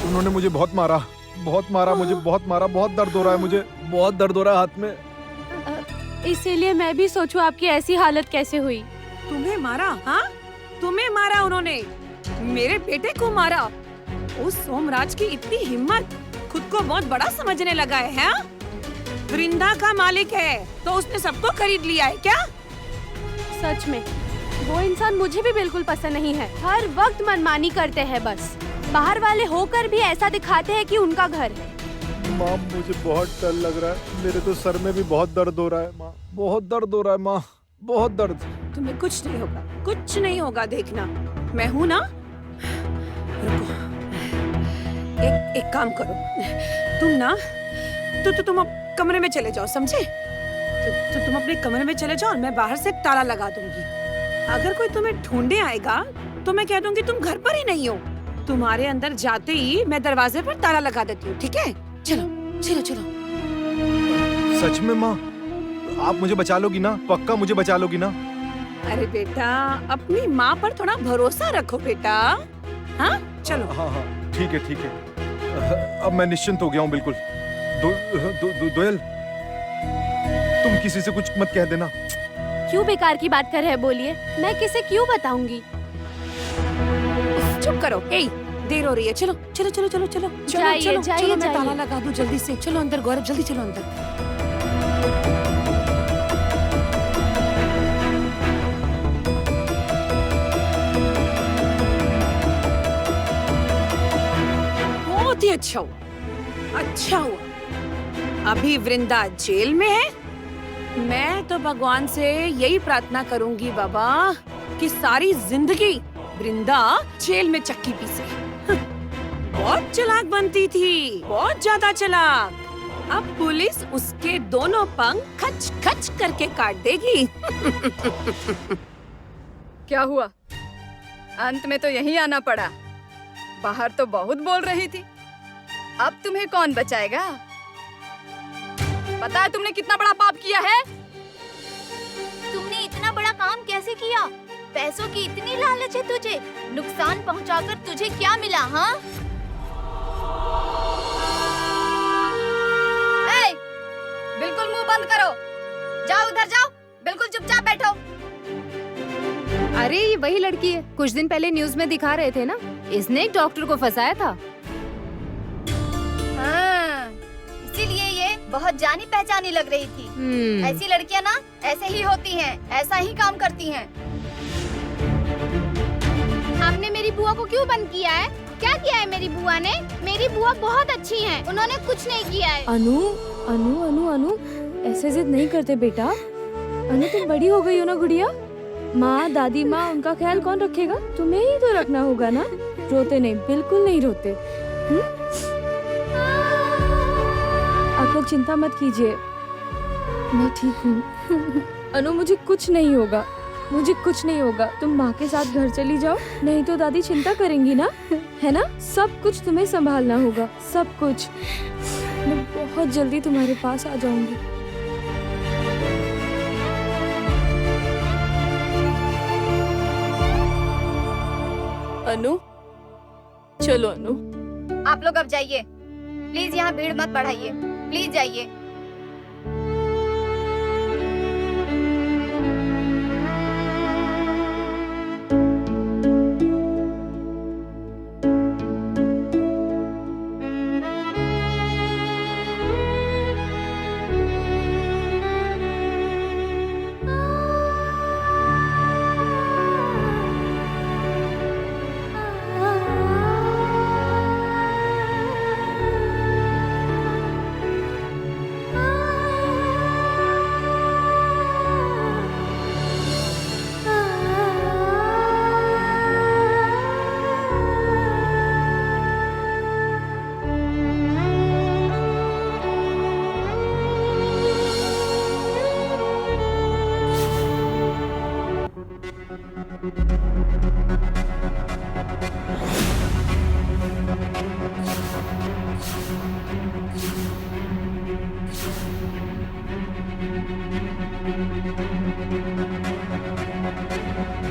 उन्होंने मुझे बहुत मारा, मुझे बहुत मारा, बहुत दर्द हो रहा है, मुझे बहुत दर्द हो रहा है हाथ में। इसीलिए मैं भी सोचूं आपकी ऐसी हालत कैसे हुई। तुम्हें मारा? हाँ, तुम्हें मारा उन्होंने, मेरे बेटे को मारा। उस सोमराज की इतनी हिम्मत, खुद को बहुत बड़ा समझने लगा है, हाँ? वृंदा का मालिक है तो उसने सबको खरीद लिया है क्या? सच में वो इंसान मुझे भी बिल्कुल पसंद नहीं है। हर वक्त मनमानी करते हैं, बस बाहर वाले होकर भी ऐसा दिखाते हैं कि उनका घर है। माँ मुझे बहुत डर लग रहा है, मेरे तो सर में भी बहुत दर्द हो रहा है माँ, बहुत दर्द हो रहा है माँ, बहुत दर्द। तुम्हें कुछ नहीं होगा, कुछ नहीं होगा, देखना मैं हूँ ना। रुको, एक काम करो, तुम ना तुम अब कमरे में चले जाओ, समझे? तुम अपने कमरे में चले जाओ और मैं बाहर से ताला लगा दूंगी। अगर कोई तुम्हें ढूंढने आएगा तो मैं कह दूंगी तुम घर पर ही नहीं हो। तुम्हारे अंदर जाते ही मैं दरवाजे पर ताला लगा देती हूँ, ठीक है? चलो चलो चलो। सच में माँ आप मुझे बचा लोगी ना? पक्का मुझे बचा लोगी ना? अरे बेटा, अपनी माँ पर थोड़ा भरोसा रखो बेटा। हाँ चलो। हाँ हाँ ठीक है ठीक है, अब मैं निश्चिंत हो गया हूँ बिल्कुल। दोयल तुम किसी से कुछ मत कह देना। क्यों बेकार की बात कर रहे हैं, बोलिए, मैं किसे क्यों बताऊंगी? चुप करो, ए, देर हो रही है, चलो चलो चलो चलो चलो जाइए, चलो जाइए, चलो, मैं जाइए। ताला लगा दूं जल्दी से। चलो अंदर गौरव, जल्दी चलो अंदर। बहुत ही अच्छा हुआ, अच्छा हुआ। अभी वृंदा जेल में है। मैं तो भगवान से यही प्रार्थना करूंगी बाबा कि सारी जिंदगी वृंदा जेल में चक्की पीसे। बहुत चालाक बनती थी, बहुत ज्यादा चालाक। अब पुलिस उसके दोनों पंख खच खच करके काट देगी। क्या हुआ? अंत में तो यहीं आना पड़ा। बाहर तो बहुत बोल रही थी, अब तुम्हें कौन बचाएगा? पता है तुमने कितना बड़ा पाप किया है? तुमने इतना बड़ा काम कैसे किया? पैसों की इतनी लालच है तुझे? नुकसान पहुंचाकर तुझे क्या मिला? हाँ, बिल्कुल मुंह बंद करो, जाओ उधर जाओ, बिल्कुल चुपचाप बैठो। अरे ये वही लड़की है, कुछ दिन पहले न्यूज में दिखा रहे थे ना, इसने एक डॉक्टर को फंसाया था। हाँ, इसीलिए ये बहुत जानी पहचानी लग रही थी। ऐसी लड़कियां ना ऐसे ही होती हैं, ऐसा ही काम करती हैं। आपने मेरी बुआ को क्यों बंद किया है? क्या किया है मेरी बुआ ने? मेरी बुआ बहुत अच्छी हैं, उन्होंने कुछ नहीं किया है। अनु अनु अनु अनु ऐसे जिद नहीं करते बेटा। अनु तुम बड़ी हो गई हो ना गुड़िया। माँ, दादी माँ, उनका ख्याल कौन रखेगा? तुम्हें ही तो रखना होगा ना। रोते नहीं, बिल्कुल नहीं रोते। आप चिंता मत कीजिए, मैं ठीक हूँ। अनु मुझे कुछ नहीं होगा, मुझे कुछ नहीं होगा। तुम माँ के साथ घर चली जाओ, नहीं तो दादी चिंता करेंगी ना, है ना? सब कुछ तुम्हें संभालना होगा, सब कुछ। मैं बहुत जल्दी तुम्हारे पास आ जाऊंगी। अनु, चलो अनु। आप लोग अब जाइए, प्लीज यहाँ भीड़ मत बढ़ाइए, प्लीज जाइए।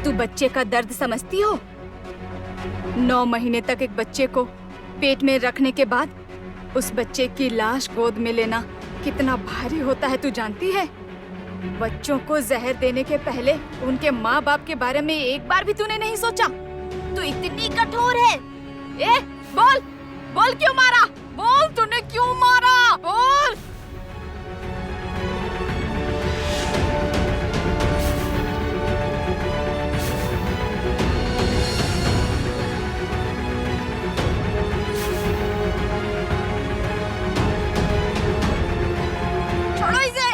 तू बच्चे का दर्द समझती हो? 9 महीने तक एक बच्चे को पेट में रखने के बाद उस बच्चे की लाश गोद में लेना कितना भारी होता है तू जानती है? बच्चों को जहर देने के पहले उनके माँ बाप के बारे में एक बार भी तूने नहीं सोचा? तू इतनी कठोर है। ए, बोल बोल क्यों मारा? बोल तूने क्यों मारा? बोल। छोड़ो इसे।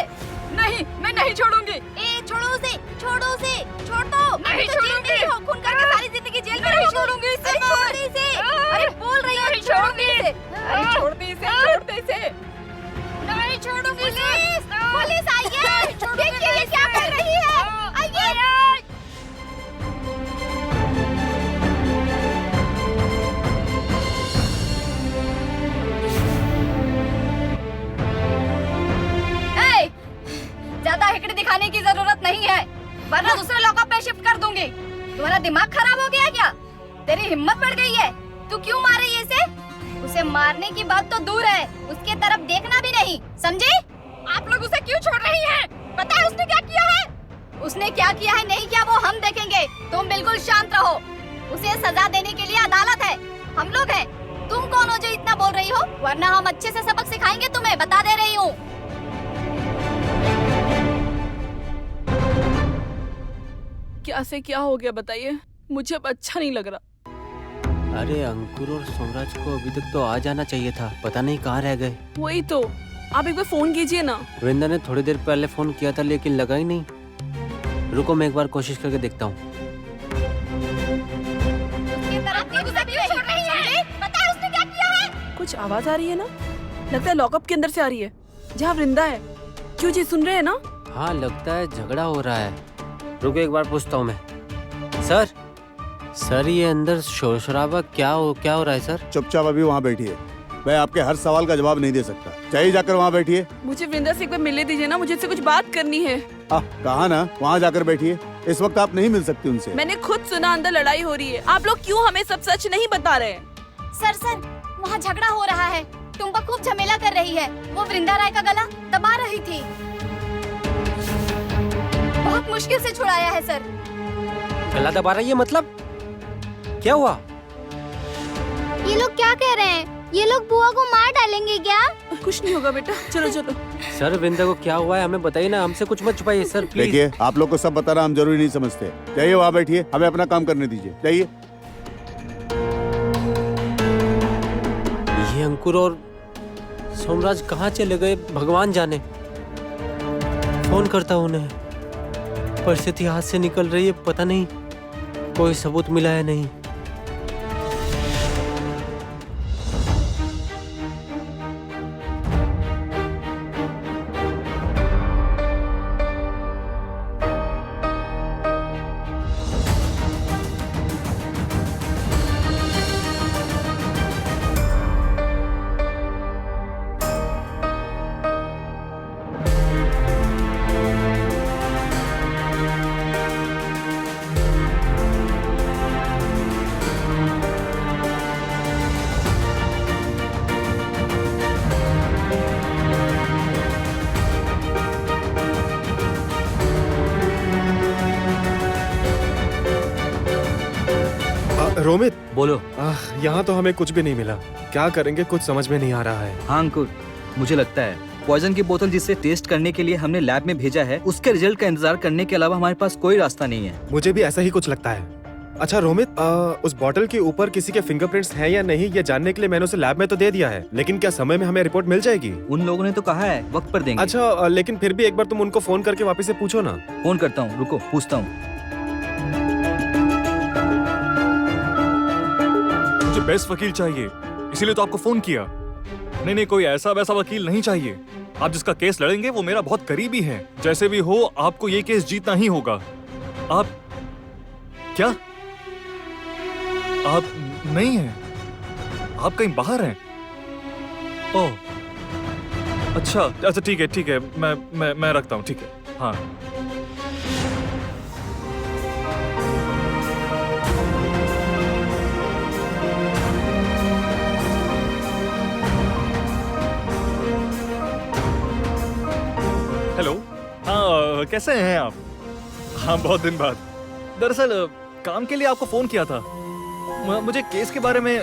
नहीं, मैं नहीं छोड़ूंगी। ए छोड़ो उसे, छोड़ो उसे, छोड़ दो। नहीं तो जेल छोड़ूंगी। में हो, खून करके सारी जिंदगी जेल में नहीं रहोगे। छोड़ूंगी इसे। अरे छोड़ दे इसे। अरे बोल रही है, नहीं छोड़ छोड़ूंगी। दे इसे। अरे छोड़ दे इसे, छोड़ दे इसे। नहीं छोड़ूंगी इसे। पुलिस आई है। देखिए ये क्या कर रही है। आइए। ए, ज्यादा हिकड़ी दिखाने की जरूरत नहीं है, वरना दूसरे लॉकअप में शिफ्ट कर दूंगी। तुम्हारा दिमाग खराब हो गया क्या? तेरी हिम्मत बढ़ गई है। तू क्यों मार रही है इसे? उसे मारने की बात तो दूर है, उसके तरफ देखना भी नहीं, समझे? आप लोग उसे क्यों छोड़ रही हैं? पता है उसने क्या किया है? उसने क्या किया है नहीं किया वो हम देखेंगे। तुम बिल्कुल शांत रहो। उसे सजा देने के लिए अदालत है, हम लोग हैं। तुम कौन हो जो इतना बोल रही हो? वरना हम अच्छे से सबक सिखाएंगे तुम्हें, बता दे रही हूँ। क्या से क्या हो गया बताइए, मुझे अब अच्छा नहीं लग रहा। अरे अंकुर और सोमराज को अभी तक तो आ जाना चाहिए था, पता नहीं कहाँ रह गए। वही तो, आप एक बार फोन कीजिए ना। वृंदा ने थोड़ी देर पहले फोन किया था लेकिन लगा ही नहीं। रुको मैं एक बार कोशिश करके देखता हूँ। उसके तरफ देखना भी नहीं, समझे? पता है उसने क्या किया है? कुछ आवाज आ रही है ना, लगता है लॉकअप के अंदर से आ रही है, जहाँ वृंदा है। क्यों जी, सुन रहे हैं ना? हाँ लगता है झगड़ा हो रहा है। रुको एक बार पूछता हूँ मैं। सर ये अंदर शोर शराबा क्या हो रहा है सर? चुपचाप अभी वहाँ बैठिए, मैं आपके हर सवाल का जवाब नहीं दे सकता। चाहिए जाकर वहाँ बैठिए। मुझे वृंदा से एक बार मिलने दीजिए ना, मुझे इससे कुछ बात करनी है। कहा ना वहाँ जाकर बैठिए, इस वक्त आप नहीं मिल सकती उनसे। मैंने खुद सुना अंदर लड़ाई हो रही है, आप लोग क्यों हमें सब सच नहीं बता रहे? सर वहाँ झगड़ा हो रहा है, टुम्पा खूब झमेला कर रही है। वो वृंदा राय का गला दबा रही थी, बहुत मुश्किल से छुड़ाया है सर। गला दबा रही है मतलब? क्या हुआ? ये लोग क्या कह रहे हैं? ये लोग बुआ को मार डालेंगे क्या? कुछ नहीं होगा बेटा, चलो चलो। सर वृंदा को क्या हुआ है हमें बताइए ना, हमसे कुछ मत छुपाइए सर प्लीज। देखिए आप लोग को सब बताना हम जरूरी नहीं समझते। चाहिए वहाँ बैठिए, हमें अपना काम करने दीजिए। चाहिए। ये अंकुर और सोमराज कहाँ चले गए भगवान जाने। फोन करता हूँ उन्हें, परिस्थिति हाथ से निकल रही है, पता नहीं कोई सबूत मिला है नहीं। रोमित, बोलो। यहाँ तो हमें कुछ भी नहीं मिला। क्या करेंगे कुछ समझ में नहीं आ रहा है। हाँ अंकुर, मुझे लगता है पॉइजन की बोतल जिसे टेस्ट करने के लिए हमने लैब में भेजा है, उसके रिजल्ट का इंतजार करने के अलावा हमारे पास कोई रास्ता नहीं है। मुझे भी ऐसा ही कुछ लगता है। अच्छा रोमित, उस बॉटल के ऊपर किसी के फिंगरप्रिंट्स हैं या नहीं ये जानने के लिए मैंने उसे लैब में तो दे दिया है, लेकिन क्या समय में हमें रिपोर्ट मिल जाएगी? उन लोगों ने तो कहा है वक्त पर देंगे। अच्छा लेकिन फिर भी एक बार तुम उनको फोन करके वापस से पूछो ना। फोन करता हूँ, रुको पूछता हूँ। मुझे बेस्ट वकील चाहिए, इसीलिए तो आपको फोन किया। नहीं, कोई ऐसा वैसा वकील नहीं चाहिए। आप जिसका केस लड़ेंगे वो मेरा बहुत करीबी है। जैसे भी हो आपको ये केस जीतना ही होगा। आप क्या? आप नहीं हैं? आप कहीं बाहर हैं? ओह अच्छा ठीक है, मैं रखता हूँ। ठीक है, हाँ। कैसे हैं आप? हाँ, बहुत दिन बाद। दरअसल काम के लिए आपको फोन किया था। मुझे केस के बारे में।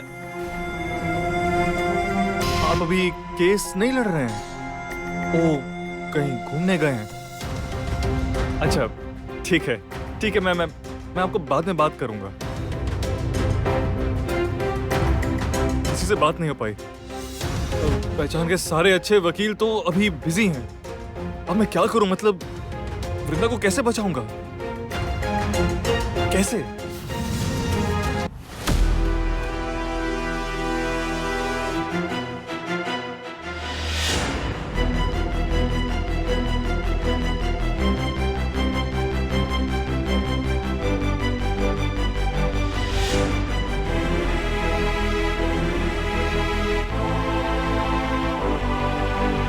आप अभी केस नहीं लड़ रहे हैं? ओ, कहीं घूमने गए हैं? अच्छा, ठीक है, ठीक है। मैं आपको बाद में बात करूंगा। किसी से बात नहीं हो पाई। पहचान के सारे अच्छे वकील तो अभी बिजी हैं। अब मैं क्या करूं? मतलब वृंदा को कैसे बचाऊंगा? कैसे?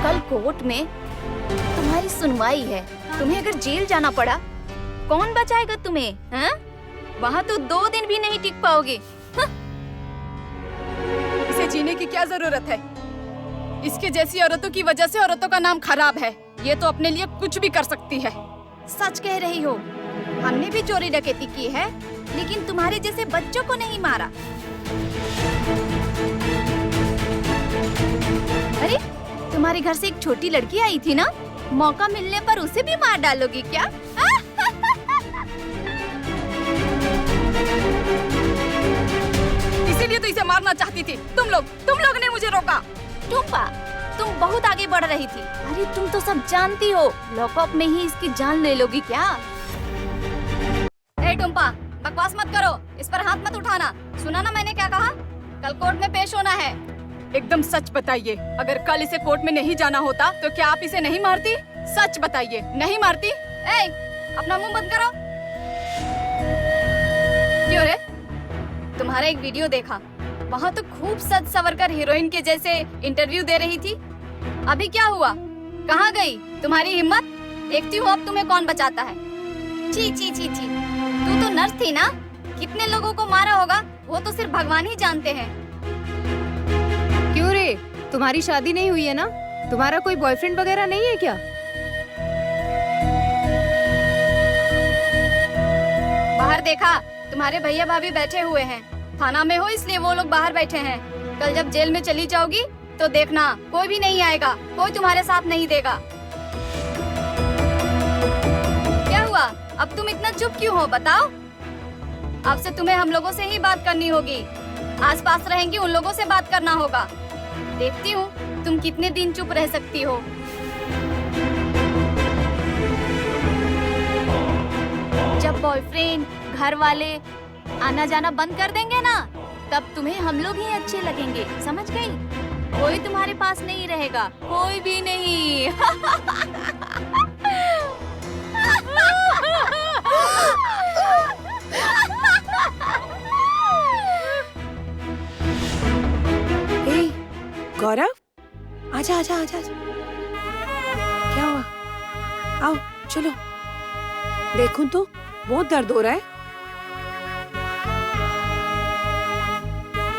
कल कोर्ट में तुम्हारी सुनवाई है। तुम्हें अगर जेल जाना पड़ा, कौन बचाएगा तुम्हें? हाँ? वहाँ तो 2 दिन भी नहीं टिक पाओगे। हाँ? इसे जीने की क्या जरूरत है? इसके जैसी औरतों की वजह से औरतों का नाम खराब है। ये तो अपने लिए कुछ भी कर सकती है। सच कह रही हो। हमने भी चोरी डकैती की है, लेकिन तुम्हारे जैसे बच्चों को नहीं मारा। अरे, तुम्हारे घर से एक छोटी लड़की आई थी ना? मौका मिलने पर उसे भी मार डालोगी क्या? इसीलिए तो इसे मारना चाहती थी। तुम लोग ने मुझे रोका। टुम्पा, तुम बहुत आगे बढ़ रही थी। अरे तुम तो सब जानती हो। लॉकअप में ही इसकी जान ले लोगी क्या? ए टुम्पा, बकवास मत करो। इस पर हाथ मत उठाना। सुना ना मैंने क्या कहा? कल कोर्ट में पेश होना है। एकदम सच बताइए। अगर कल इसे कोर्ट में नहीं जाना होता तो क्या आप इसे नहीं मारती? सच बताइए, नहीं मारती? ए, अपना मुंह बंद करो। क्यों रे? तुम्हारा एक वीडियो देखा। वहाँ तो खूब सज सवर कर हीरोइन के जैसे इंटरव्यू दे रही थी। अभी क्या हुआ? कहाँ गई तुम्हारी हिम्मत? देखती हो अब तुम्हें कौन बचाता है। ची ची ची ची, तू तो नर्स थी ना? कितने लोगों को मारा होगा वो तो सिर्फ भगवान ही जानते हैं। क्यों रे, तुम्हारी शादी नहीं हुई है ना? तुम्हारा कोई बॉयफ्रेंड वगैरह नहीं है क्या? बाहर देखा, तुम्हारे भैया भाभी बैठे हुए हैं। थाना में हो इसलिए वो लोग बाहर बैठे हैं। कल जब जेल में चली जाओगी तो देखना, कोई भी नहीं आएगा, कोई तुम्हारे साथ नहीं देगा। क्या हुआ? अब तुम इतना चुप क्यों हो? बताओ। अब से तुम्हें हम लोगों से ही बात करनी होगी। आसपास रहेंगी उन लोगों से बात करना होगा। देखती हूँ तुम कितने दिन चुप रह सकती हो। जब बॉयफ्रेंड, घर वाले आना जाना बंद कर देंगे ना, तब तुम्हें हम लोग ही अच्छे लगेंगे। समझ गई? कोई तुम्हारे पास नहीं रहेगा, कोई भी नहीं। गौरव, आजा आजा आजा आजा। क्या हुआ? आओ चलो। देखूं तो बहुत दर्द हो रहा है।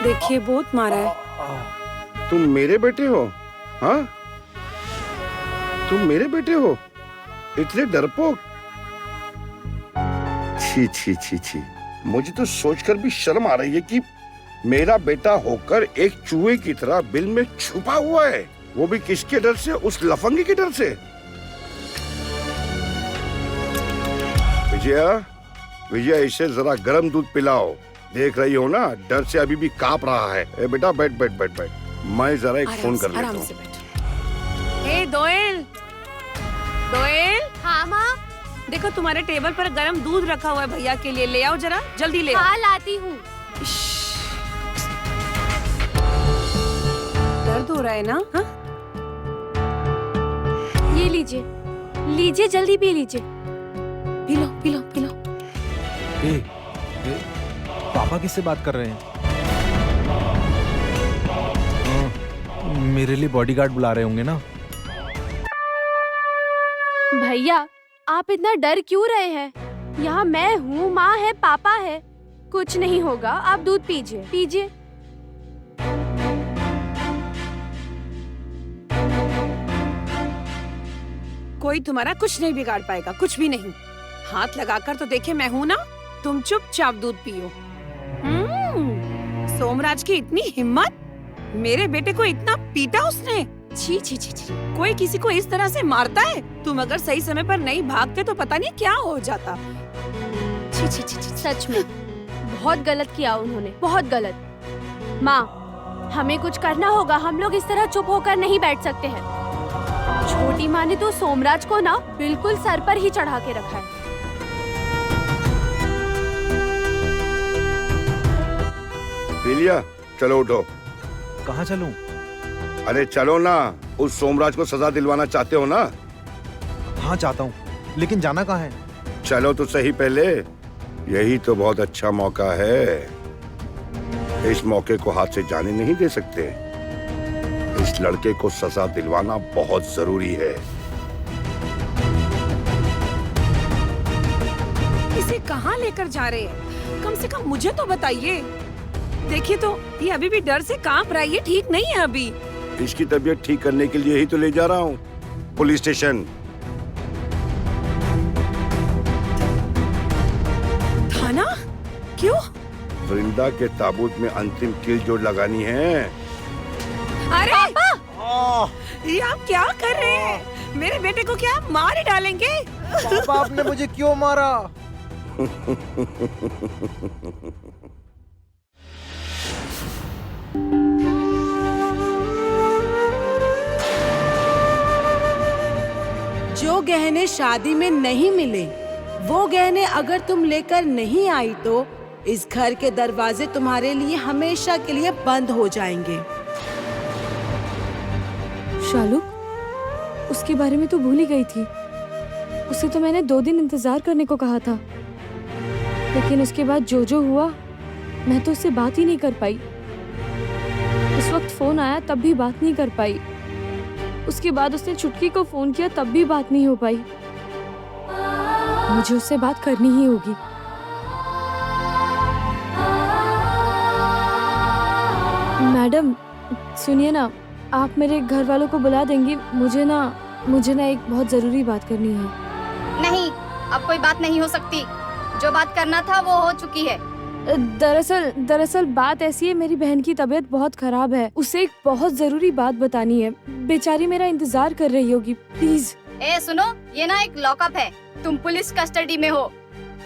देखिए बहुत मारा है। तुम मेरे बेटे हो? हाँ, तुम मेरे बेटे हो? इतने डरपोक। छी छी छी छी, मुझे तो सोचकर भी शर्म आ रही है कि मेरा बेटा होकर एक चूहे की तरह बिल में छुपा हुआ है। वो भी किसके डर से? उस लफंगी के डर से। विजया, विजया, इसे जरा गर्म दूध पिलाओ। देख रही हो ना, डर से अभी भी कांप रहा है। ए बेटा, बैठ बैठ बैठ बैठ। मैं जरा एक फोन कर लेता हूँ। ए दोएल, दोएल। हाँ माँ। देखो तुम्हारे टेबल पर गरम दूध रखा हुआ है भैया के लिए। ले आओ जरा, जल्दी ले आओ। हाँ लाती हूँ। दर्द हो रहा है ना? हाँ? ये लीजिए, लीजिए, जल्दी पी लीजिए। P low P low P low. पापा किससे बात कर रहे हैं? मेरे लिए बॉडीगार्ड बुला रहे होंगे ना? भैया, आप इतना डर क्यों रहे हैं? यहाँ मैं हूँ, माँ है, पापा है। कुछ नहीं होगा, आप दूध पीजिए, पीजिए। कोई तुम्हारा कुछ नहीं बिगाड़ पाएगा, कुछ भी नहीं। हाथ लगाकर तो देखे, मैं हूँ ना। तुम चुपचाप दूध पियो। सोमराज की इतनी हिम्मत, मेरे बेटे को इतना पीटा उसने। छी छी छी छी, कोई किसी को इस तरह से मारता है? तुम अगर सही समय पर नहीं भागते तो पता नहीं क्या हो जाता। छी छी छी छी। सच में बहुत गलत किया उन्होंने, बहुत गलत। माँ, हमें कुछ करना होगा। हम लोग इस तरह चुप होकर नहीं बैठ सकते हैं। छोटी माँ ने तो सोमराज को ना बिल्कुल सर पर ही चढ़ा के रखा है। पी लिया? चलो उठो। कहाँ चलूं? अरे चलो ना, उस सोमराज को सजा दिलवाना चाहते हो ना? हाँ चाहता हूँ, लेकिन जाना कहाँ है? चलो तो सही पहले, यही तो बहुत अच्छा मौका है। इस मौके को हाथ से जाने नहीं दे सकते। इस लड़के को सजा दिलवाना बहुत जरूरी है। इसे कहाँ लेकर जा रहे हैं? कम से कम मुझे तो बताइए। देखिए तो, ये अभी भी डर से कांप रहा है। ये ठीक नहीं है अभी। इसकी तबीयत ठीक करने के लिए ही तो ले जा रहा हूँ पुलिस स्टेशन। थाना? क्यों? वृंदा के ताबूत में अंतिम कील जोड़ लगानी है। अरे ये आप क्या कर रहे हैं? मेरे बेटे को क्या मार ही डालेंगे? पापा, आपने मुझे क्यों मारा? जो गहने शादी में नहीं मिले, वो गहने अगर तुम लेकर नहीं आई तो इस घर के दरवाजे तुम्हारे लिए हमेशा के लिए बंद हो जाएंगे। शालू, उसके बारे में तो भूल ही गई थी। उसे तो मैंने 2 दिन इंतजार करने को कहा था, लेकिन उसके बाद जो हुआ, मैं तो उससे बात ही नहीं कर पाई। उस वक्त फोन आया तब भी बात नहीं कर पाई। उसके बाद उसने छुटकी को फोन किया तब भी बात नहीं हो पाई। मुझे उससे बात करनी ही होगी। मैडम सुनिए ना, आप मेरे घर वालों को बुला देंगी? मुझे ना एक बहुत जरूरी बात करनी है। नहीं, अब कोई बात नहीं हो सकती। जो बात करना था वो हो चुकी है। दरअसल बात ऐसी है, मेरी बहन की तबीयत बहुत खराब है। उसे एक बहुत जरूरी बात बतानी है। बेचारी मेरा इंतजार कर रही होगी। प्लीज। ए सुनो, ये ना एक लॉकअप है। तुम पुलिस कस्टडी में हो।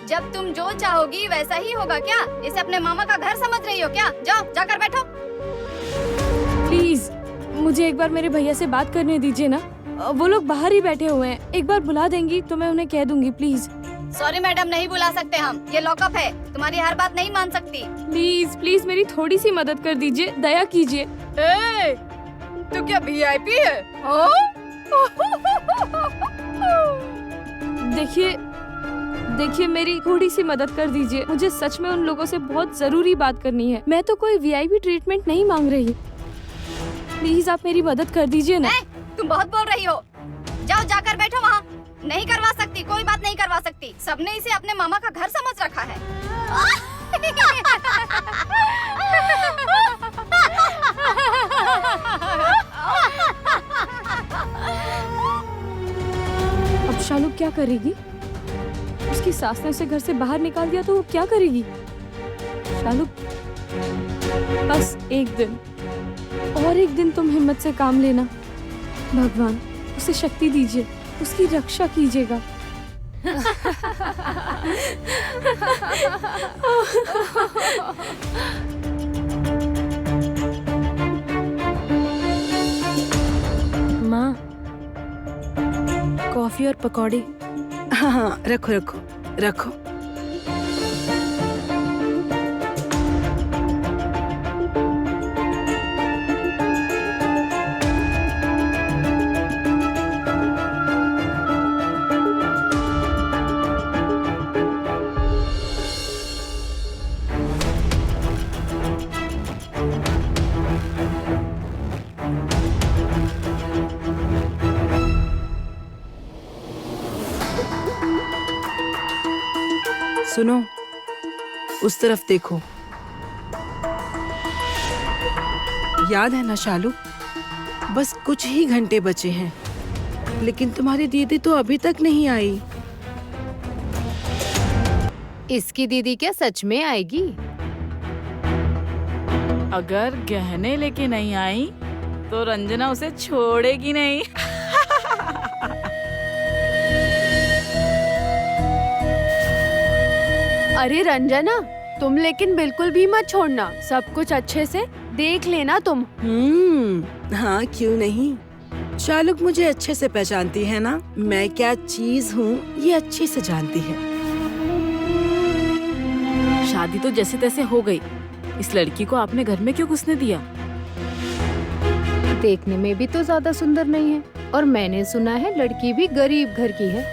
जब तुम जो चाहोगी वैसा ही होगा क्या? इसे अपने मामा का घर समझ रही हो क्या? जाओ, जाकर बैठो। प्लीज मुझे एक बार मेरे भैया से बात करने दीजिए ना। वो लोग बाहर ही बैठे हुए हैं। एक बार बुला देंगी तो मैं उन्हें कह दूंगी। प्लीज। सॉरी मैडम, नहीं बुला सकते हम। ये लॉकअप है, तुम्हारी हर बात नहीं मान सकती। प्लीज मेरी थोड़ी सी मदद कर दीजिए, दया कीजिए। तू क्या VIP है? देखिए मेरी थोड़ी सी मदद कर दीजिए। मुझे सच में उन लोगों से बहुत जरूरी बात करनी है। मैं तो कोई VIP ट्रीटमेंट नहीं मांग रही। प्लीज आप मेरी मदद कर दीजिए ना। तुम बहुत बोल रही हो। जाओ, जाकर बैठो वहाँ। नहीं करवा सकती, कोई बात नहीं करवा सकती। सबने इसे अपने मामा का घर समझ रखा है। अब शालू क्या करेगी? उसकी सास ने उसे घर से बाहर निकाल दिया तो वो क्या करेगी? शालू, बस एक दिन और एक दिन तुम हिम्मत से काम लेना। भगवान उसे शक्ति दीजिए, उसकी रक्षा कीजिएगा। माँ, कॉफी और पकौड़े। हाँ, रखो रखो रखो। सुनो, उस तरफ देखो। याद है ना शालू, बस कुछ ही घंटे बचे हैं। लेकिन तुम्हारी दीदी तो अभी तक नहीं आई। इसकी दीदी क्या सच में आएगी? अगर गहने लेके नहीं आई तो रंजना उसे छोड़ेगी नहीं। अरे रंजना, तुम लेकिन बिल्कुल भी मत छोड़ना, सब कुछ अच्छे से देख लेना तुम। हाँ क्यों नहीं। शालुक मुझे अच्छे से पहचानती है ना, मैं क्या चीज हूँ ये अच्छे से जानती है। शादी तो जैसे तैसे हो गई, इस लड़की को आपने घर में क्यों घुसने दिया? देखने में भी तो ज्यादा सुंदर नहीं है, और मैंने सुना है लड़की भी गरीब घर की है।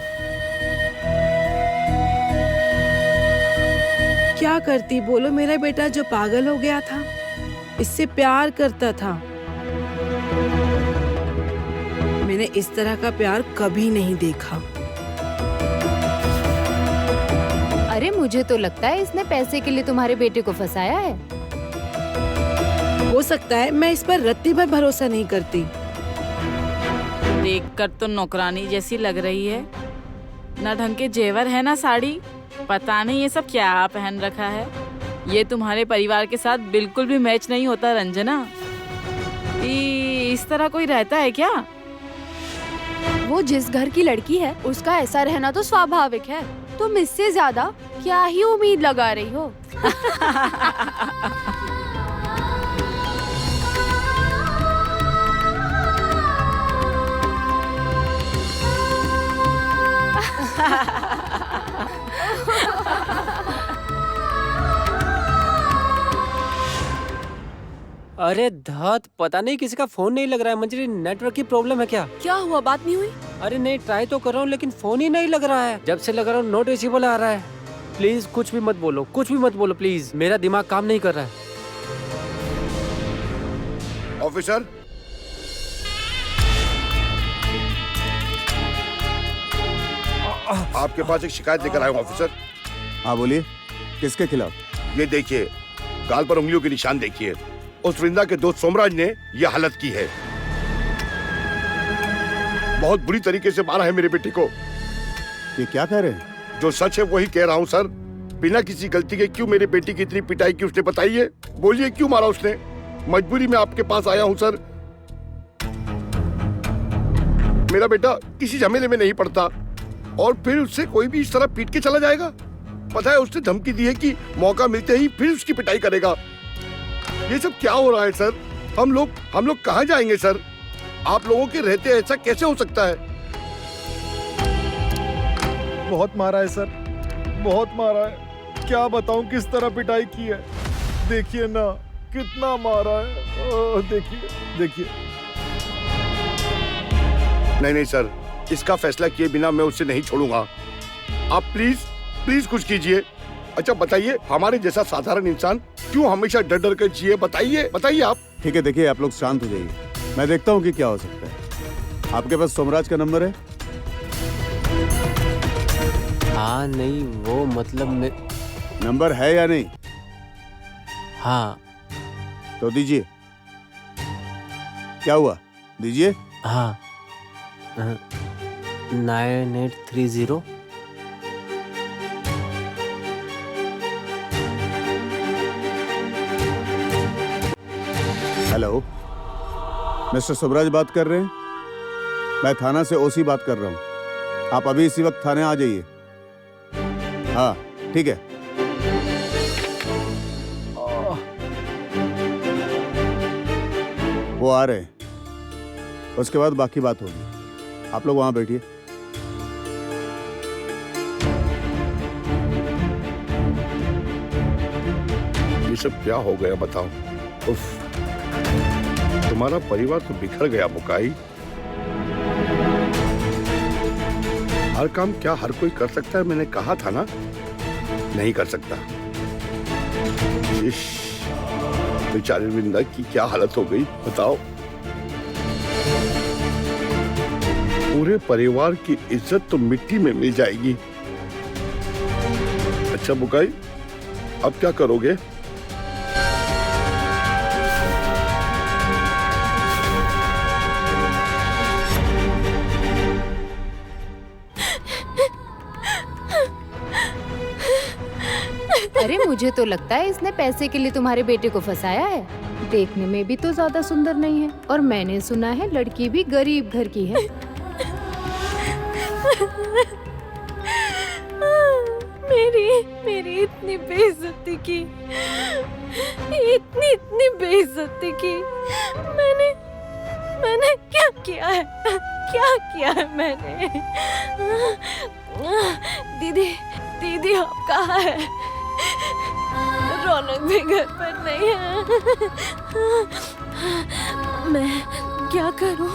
क्या करती बोलो, मेरा बेटा जो पागल हो गया था, इससे प्यार करता था। मैंने इस तरह का प्यार कभी नहीं देखा। अरे मुझे तो लगता है इसने पैसे के लिए तुम्हारे बेटे को फंसाया है। हो सकता है, मैं इस पर रत्ती भर भरोसा नहीं करती। देखकर तो नौकरानी जैसी लग रही है, ना ढंग के जेवर है ना साड़ी। पता नहीं ये सब क्या पहन रखा है। ये तुम्हारे परिवार के साथ बिल्कुल भी मैच नहीं होता रंजना। इस तरह कोई रहता है क्या? वो जिस घर की लड़की है उसका ऐसा रहना तो स्वाभाविक है। तुम इससे ज्यादा क्या ही उम्मीद लगा रही हो? अरे धत, पता नहीं किसी का फोन नहीं लग रहा है। मंजरी, नेटवर्क की प्रॉब्लम है क्या? क्या हुआ, बात नहीं हुई? अरे नहीं, ट्राई तो कर रहा हूँ लेकिन फोन ही नहीं लग रहा है। जब से लगा रहा हूँ नॉट रीचेबल आ रहा है। प्लीज कुछ भी मत बोलो, कुछ भी मत बोलो प्लीज, मेरा दिमाग काम नहीं कर रहा है। ऑफिसर, आपके पास एक शिकायत लेकर आया हूँ ऑफिसर। हाँ बोलिए, किसके खिलाफ? ये देखिए, गाल पर उंगलियों के निशान देखिए। उस वृंदा के दोस्त सोमराज ने यह हालत की है। बहुत बुरी तरीके से मारा है मेरे बेटे को। ये क्या कह रहे हैं? जो सच है वही कह रहा हूँ सर। बिना किसी गलती के क्यों मेरे बेटी की इतनी पिटाई की उसने बताइए? बोलिए क्यों मारा उसने? मजबूरी में आपके पास आया हूँ सर। मेरा बेटा किसी झमेले में नहीं पड़ता और फिर उससे कोई भी इस तरह पीट के चला जाएगा। पता है उसने धमकी दी है कि मौका मिलते ही फिर उसकी पिटाई करेगा। ये सब क्या हो रहा है सर? हम लोग कहाँ जाएंगे सर? आप लोगों के रहते ऐसा कैसे हो सकता है? बहुत मारा है सर, बहुत मारा है। क्या बताऊं किस तरह पिटाई की है। देखिए ना कितना मारा है। देखिए देखिए। नहीं सर, इसका फैसला किए बिना मैं उससे नहीं छोड़ूंगा। आप प्लीज कुछ कीजिए। अच्छा बताइए, हमारे जैसा साधारण इंसान क्यों हमेशा डर डर कर जिए? बताइए आप। ठीक है, देखिए आप लोग शांत हो जाइए, मैं देखता हूँ कि क्या हो सकता है। आपके पास सोमराज का नंबर है? हाँ नहीं, वो मतलब में नंबर है या नहीं? हाँ। तो दीजिए। क्या हुआ, दीजिए। हाँ 9830। हेलो, मिस्टर सुबराज बात कर रहे हैं? मैं थाना से ओसी बात कर रहा हूँ। आप अभी इसी वक्त थाने आ जाइए। हाँ ठीक है। वो आ रहे हैं, उसके बाद बाकी बात होगी। आप लोग वहां बैठिए। ये सब क्या हो गया बताओ? उफ, तुम्हारा परिवार तो बिखर गया बुकाई। हर काम क्या हर कोई कर सकता है? मैंने कहा था ना, नहीं कर सकता। बेचारी वृंदा की क्या हालत हो गई बताओ। पूरे परिवार की इज्जत तो मिट्टी में मिल जाएगी। अच्छा बुकाई, अब क्या करोगे? अरे मुझे तो लगता है इसने पैसे के लिए तुम्हारे बेटे को फंसाया है। देखने में भी तो ज्यादा सुंदर नहीं है, और मैंने सुना है लड़की भी गरीब घर की है। मेरी इतनी बेइज्जती की, इतनी बेइज्जती की। मैंने क्या किया है? क्या किया है मैंने? दीदी आप कहाँ है? रौनक भी घर पर नहीं है। मैं क्या करूं?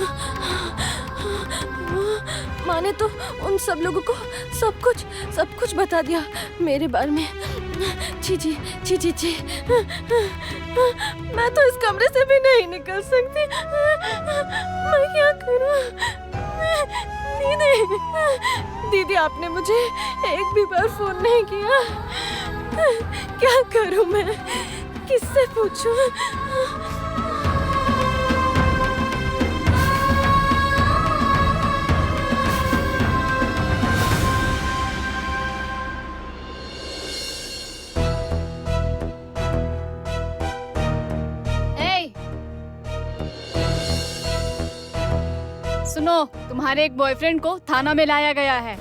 माँ ने तो उन सब लोगों को सब कुछ बता दिया मेरे बारे में। जी। मैं तो इस कमरे से भी नहीं निकल सकती। मैं क्या करूं? दीदी आपने मुझे एक भी बार फोन नहीं किया। क्या करूं मैं? किससे पूछूं? सुनो, तुम्हारे एक बॉयफ्रेंड को थाना में लाया गया है।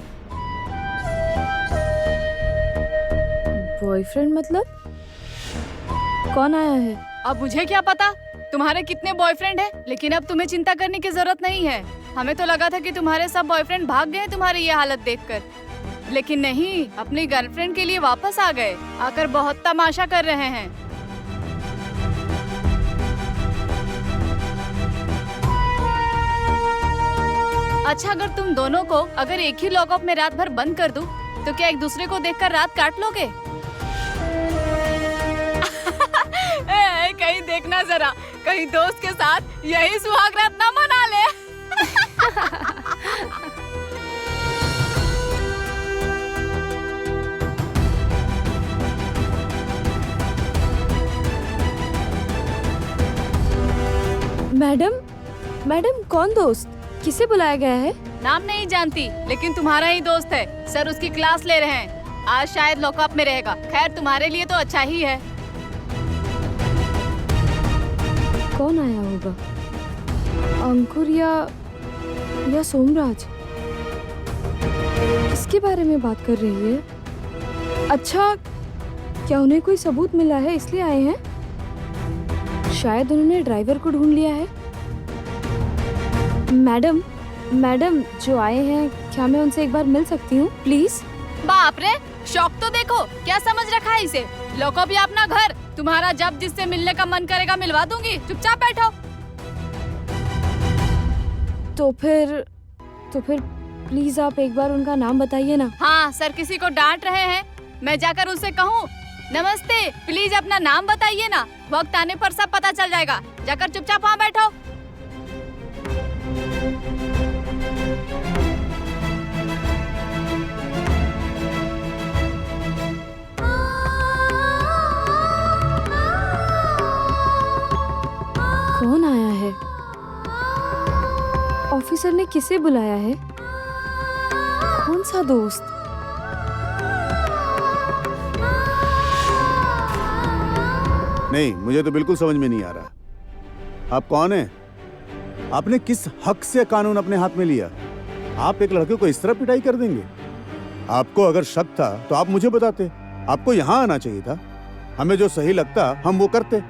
बॉयफ्रेंड मतलब? कौन आया है? अब मुझे क्या पता तुम्हारे कितने बॉयफ्रेंड हैं, लेकिन अब तुम्हें चिंता करने की जरूरत नहीं है। हमें तो लगा था कि तुम्हारे सब बॉयफ्रेंड भाग गए तुम्हारी ये हालत देखकर, लेकिन नहीं, अपनी गर्लफ्रेंड के लिए वापस आ गए, आकर बहुत तमाशा कर रहे हैं। अच्छा, अगर तुम दोनों को अगर एक ही लॉकअप में रात भर बंद कर दूं, तो क्या एक दूसरे को देखकर रात काट लोगे? कहीं देखना जरा, कहीं दोस्त के साथ यही सुहाग रात ना मना ले। मैडम कौन दोस्त? किसे बुलाया गया है? नाम नहीं जानती, लेकिन तुम्हारा ही दोस्त है। सर उसकी क्लास ले रहे हैं, आज शायद लॉकअप में रहेगा। खैर तुम्हारे लिए तो अच्छा ही है। कौन आया होगा? अंकुर या सोमराज? किसके बारे में बात कर रही है? अच्छा, क्या उन्हें कोई सबूत मिला है इसलिए आए हैं? शायद उन्होंने ड्राइवर को ढूंढ लिया है। मैडम जो आए हैं, क्या मैं उनसे एक बार मिल सकती हूँ प्लीज? बाप रे, शौक तो देखो, क्या समझ रखा है इसे। लॉकअप या अपना घर, तुम्हारा जब जिससे मिलने का मन करेगा मिलवा दूंगी, चुपचाप बैठो। तो फिर प्लीज आप एक बार उनका नाम बताइए ना। हाँ, सर किसी को डांट रहे हैं, मैं जाकर उनसे कहूँ नमस्ते, प्लीज अपना नाम बताइए ना। वक्त आने पर सब पता चल जाएगा, जाकर चुपचाप वहाँ बैठो। कौन आया है? ऑफिसर ने किसे बुलाया है? कौन सा दोस्त? नहीं, मुझे तो बिल्कुल समझ में नहीं आ रहा। आप कौन हैं? आपने किस हक से कानून अपने हाथ में लिया? आप एक लड़के को इस तरह पिटाई कर देंगे? आपको अगर शक था तो आप मुझे बताते। आपको यहाँ आना चाहिए था। हमें जो सही लगता हम वो करते।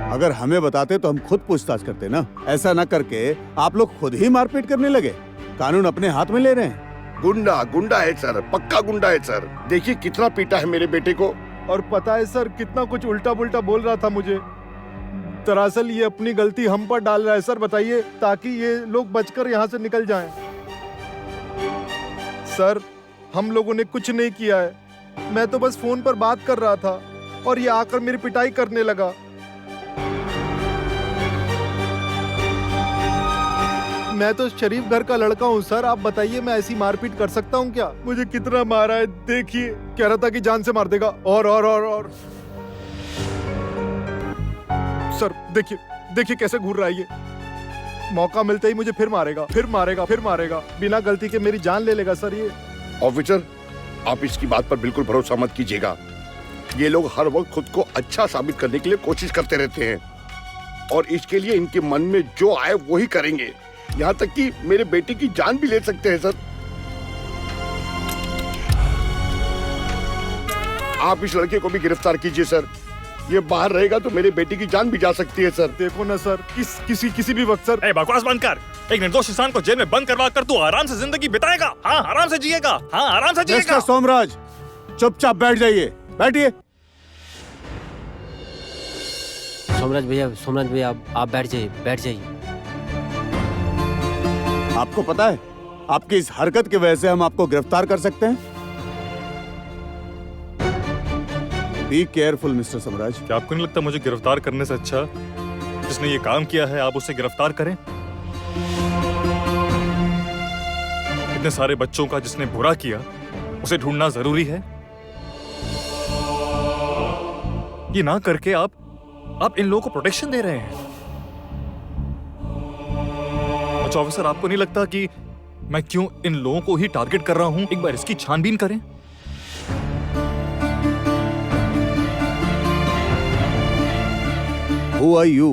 अगर हमें बताते तो हम खुद पूछताछ करते ना। ऐसा ना करके आप लोग खुद ही मारपीट करने लगे। कानून अपने हाथ में ले रहे हैं। गुंडा है सर, पक्का गुंडा है सर। देखिए कितना पीटा है मेरे बेटे को। और पता है सर, कितना कुछ उल्टा पुल्टा बोल रहा था मुझे। दरअसल ये अपनी गलती हम पर डाल रहा है सर। बताइए, ताकि ये लोग बचकर यहाँ से निकल जाएं। सर, हम लोगों ने कुछ नहीं किया है। मैं तो बस फोन पर बात कर रहा था और ये आकर मेरी पिटाई करने लगा। मैं तो शरीफ घर का लड़का हूँ सर। आप बताइए, मैं ऐसी मारपीट कर सकता हूँ क्या? मुझे कितना मारा है देखिए। कह रहा था कि जान से मार देगा। और सर देखिए कैसे घूर रहा है ये। मौका मिलते ही मुझे फिर मारेगा। बिना गलती के मेरी जान ले लेगा सर ये। ऑफिसर, आप इसकी बात पर बिल्कुल भरोसा मत कीजिएगा। ये लोग हर वक्त खुद को अच्छा साबित करने के लिए कोशिश करते रहते हैं और इसके लिए इनके मन में जो आए वही करेंगे। यहाँ तक कि मेरे बेटे की जान भी ले सकते हैं सर। आप इस लड़के को भी गिरफ्तार कीजिए सर। ये बाहर रहेगा तो मेरे बेटे की जान भी जा सकती है सर। देखो ना सर, किसी भी वक्त सर। बकवास बंद कर। एक निर्दोष इंसान को जेल में बंद करवा कर तू आराम से जिंदगी बिताएगा। हाँ, आराम से जिएगा। हाँ, आराम से जिएगा। मिस्टर सोमराज, चुपचाप बैठ जाइए। बैठिए। सोमराज भैया आप बैठ जाइए। आपको पता है आपकी इस हरकत की वजह से हम आपको गिरफ्तार कर सकते हैं। Be careful mister Somraj. क्या आपको नहीं लगता मुझे गिरफ्तार करने से अच्छा जिसने ये काम किया है आप उसे गिरफ्तार करें? इतने सारे बच्चों का जिसने बुरा किया उसे ढूंढना जरूरी है। ये ना करके आप इन लोगों को प्रोटेक्शन दे रहे हैं। अच्छा ऑफिसर, आपको नहीं लगता कि मैं क्यों इन लोगों को ही टारगेट कर रहा हूं? एक बार इसकी छानबीन करें। Who are you?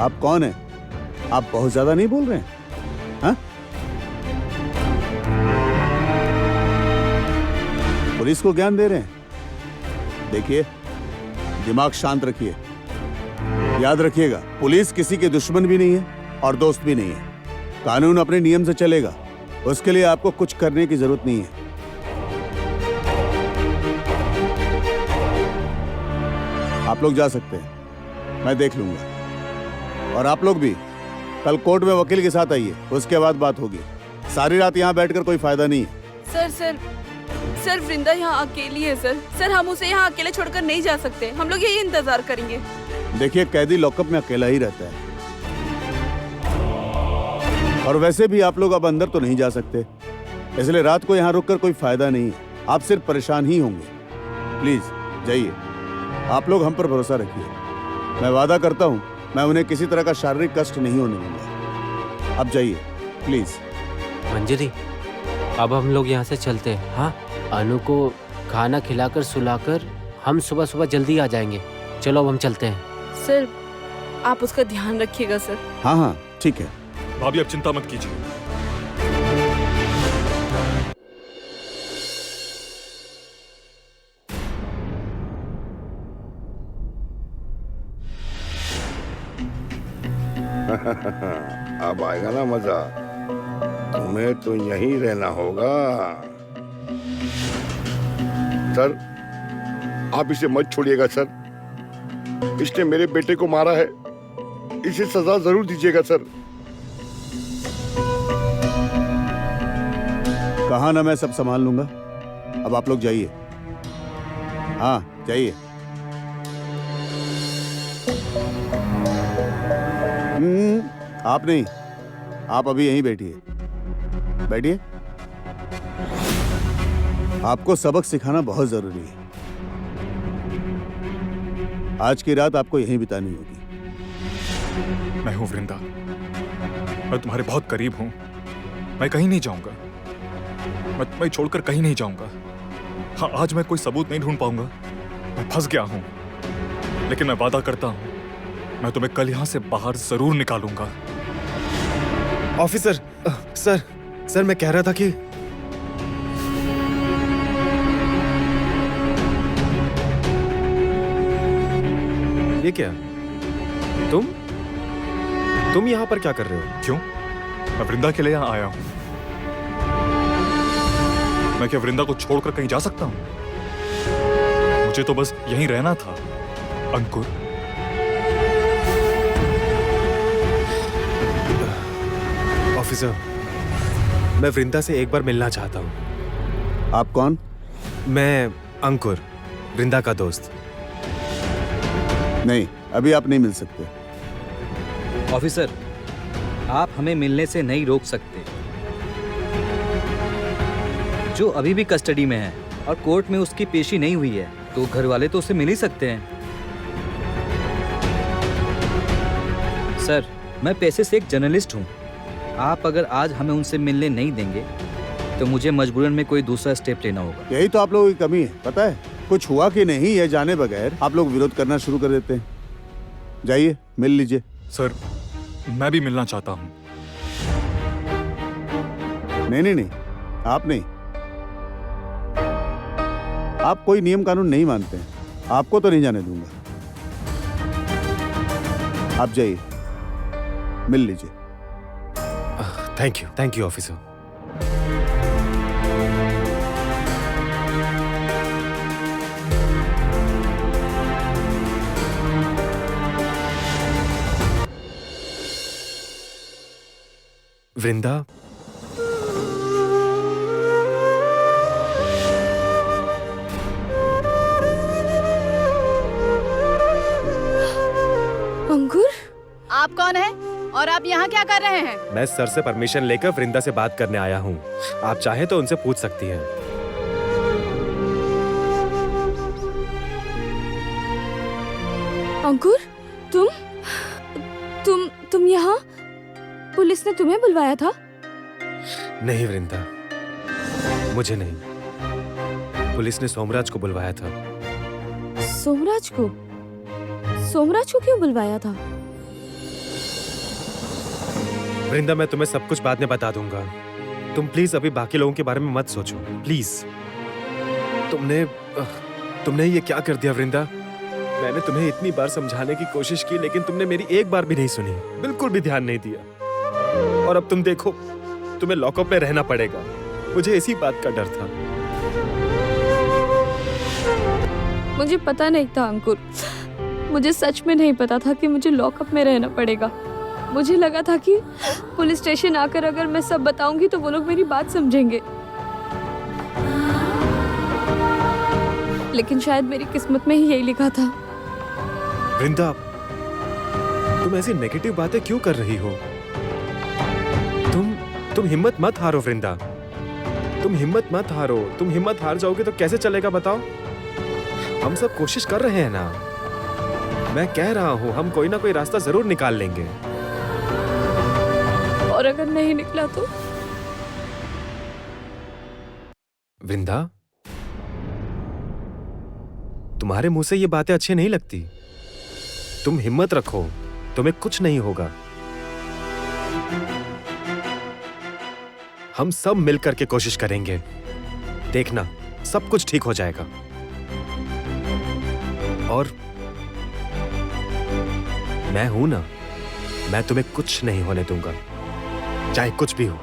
आप कौन हैं? आप बहुत ज्यादा नहीं बोल रहे हैं? हाँ? पुलिस को ज्ञान दे रहे हैं? देखिए, दिमाग शांत रखिए। याद रखिएगा, पुलिस किसी के दुश्मन भी नहीं है और दोस्त भी नहीं है। कानून अपने नियम से चलेगा, उसके लिए आपको कुछ करने की जरूरत नहीं है। आप लोग जा सकते हैं, मैं देख लूंगा। और आप लोग भी कल कोर्ट में वकील के साथ आइए, उसके बाद बात होगी। सारी रात यहाँ बैठकर कोई फायदा नहीं है। सर वृंदा यहाँ अकेली है सर। हम उसे यहाँ अकेले छोड़कर नहीं जा सकते। हम लोग यही इंतजार करेंगे। देखिए, कैदी लॉकअप में अकेला ही रहता है और वैसे भी आप लोग अब अंदर तो नहीं जा सकते, इसलिए रात को यहाँ रुककर कोई फायदा नहीं है। आप सिर्फ परेशान ही होंगे। प्लीज जाइए। आप लोग हम पर भरोसा रखिए। मैं वादा करता हूँ मैं उन्हें किसी तरह का शारीरिक कष्ट नहीं होने दूंगा। अब जाइए प्लीज। मंजरी, अब हम लोग यहाँ से चलते हैं। हाँ, अनु को खाना खिलाकर सुलाकर हम सुबह सुबह जल्दी आ जाएंगे। चलो अब हम चलते हैं। सर आप उसका ध्यान रखिएगा सर। हाँ ठीक है। भाभी अब चिंता मत कीजिए। अब आएगा ना मजा। तुम्हें तो यहीं रहना होगा। सर, आप इसे मत छोड़िएगा सर। इसने मेरे बेटे को मारा है, इसे सजा जरूर दीजिएगा सर। कहा ना मैं सब संभाल लूंगा। अब आप लोग जाइए। हाँ जाइए। आप नहीं, आप अभी यहीं बैठिए। आपको सबक सिखाना बहुत जरूरी है। आज की रात आपको यहीं बितानी होगी। मैं हूं वृंदा, मैं तुम्हारे बहुत करीब हूं। मैं कहीं नहीं जाऊंगा, मैं छोड़कर कहीं नहीं जाऊंगा। हाँ, आज मैं कोई सबूत नहीं ढूंढ पाऊंगा, मैं फंस गया हूं, लेकिन मैं वादा करता हूं मैं तुम्हें कल यहां से बाहर जरूर निकालूंगा। ऑफिसर, सर मैं कह रहा था कि ये क्या, तुम यहाँ पर क्या कर रहे हो? क्यों? मैं वृंदा के लिए यहाँ आया हूँ। मैं क्या वृंदा को छोड़कर कहीं जा सकता हूँ? मुझे तो बस यहीं रहना था। अंकुर, ऑफिसर, मैं वृंदा से एक बार मिलना चाहता हूँ। आप कौन? मैं अंकुर, वृंदा का दोस्त। नहीं, अभी आप नहीं मिल सकते। ऑफिसर, आप हमें मिलने से नहीं रोक सकते। जो अभी भी कस्टडी में है और कोर्ट में उसकी पेशी नहीं हुई है, तो घर वाले तो उसे मिल ही सकते हैं। सर, मैं पेशे से एक जर्नलिस्ट हूँ। आप अगर आज हमें उनसे मिलने नहीं देंगे तो मुझे मजबूरन में कोई दूसरा स्टेप लेना होगा। यही तो आप लोगों की कमी है, पता है? कुछ हुआ कि नहीं ये जाने बगैर आप लोग विरोध करना शुरू कर देते हैं। जाइए मिल लीजिए। सर, मैं भी मिलना चाहता हूँ। नहीं, आप नहीं। आप कोई नियम कानून नहीं मानते हैं, आपको तो नहीं जाने दूंगा। आप जाइए, मिल लीजिए। Thank you officer. Vrinda, Ankur, आप कौन है और आप यहाँ क्या कर रहे हैं? मैं सर से परमिशन लेकर वृंदा से बात करने आया हूँ। आप चाहें तो उनसे पूछ सकती हैं। अंकुर, तुम यहाँ? पुलिस ने तुम्हें बुलवाया था? नहीं वृंदा, मुझे नहीं, पुलिस ने सोमराज को बुलवाया था। सोमराज को? सोमराज को क्यों बुलवाया था? वृंदा, मैं तुम्हें सब कुछ बाद में बता दूंगा। तुम प्लीज अभी बाकी लोगों के बारे में मत सोचो, प्लीज। तुमने ये क्या कर दिया वृंदा? मैंने तुम्हें इतनी बार समझाने की कोशिश की, लेकिन तुमने मेरी एक बार भी नहीं सुनी, बिल्कुल भी ध्यान नहीं दिया। और अब तुम देखो, तुम्हें लॉकअप में रहना पड़ेगा। मुझे इसी बात का डर था। मुझे पता नहीं था अंकुर, मुझे सच में नहीं पता था कि मुझे लॉकअप में रहना पड़ेगा। मुझे लगा था कि पुलिस स्टेशन आकर अगर मैं सब बताऊंगी तो वो लोग मेरी बात समझेंगे, लेकिन शायद मेरी किस्मत में ही यही लिखा था। वृंदा, तुम ऐसी नेगेटिव बातें क्यों कर रही हो? तुम हिम्मत मत हारो वृंदा, तुम हिम्मत मत हारो। तुम हिम्मत हार जाओगे तो कैसे चलेगा बताओ? हम सब कोशिश कर रहे हैं ना। मैं कह रहा हूँ हम कोई ना कोई रास्ता जरूर निकाल लेंगे। और अगर नहीं निकला तो? वृंदा, तुम्हारे मुंह से ये बातें अच्छी नहीं लगती। तुम हिम्मत रखो, तुम्हें कुछ नहीं होगा। हम सब मिलकर के कोशिश करेंगे, देखना सब कुछ ठीक हो जाएगा। और मैं हूं ना, मैं तुम्हें कुछ नहीं होने दूंगा। चाहे कुछ भी हो,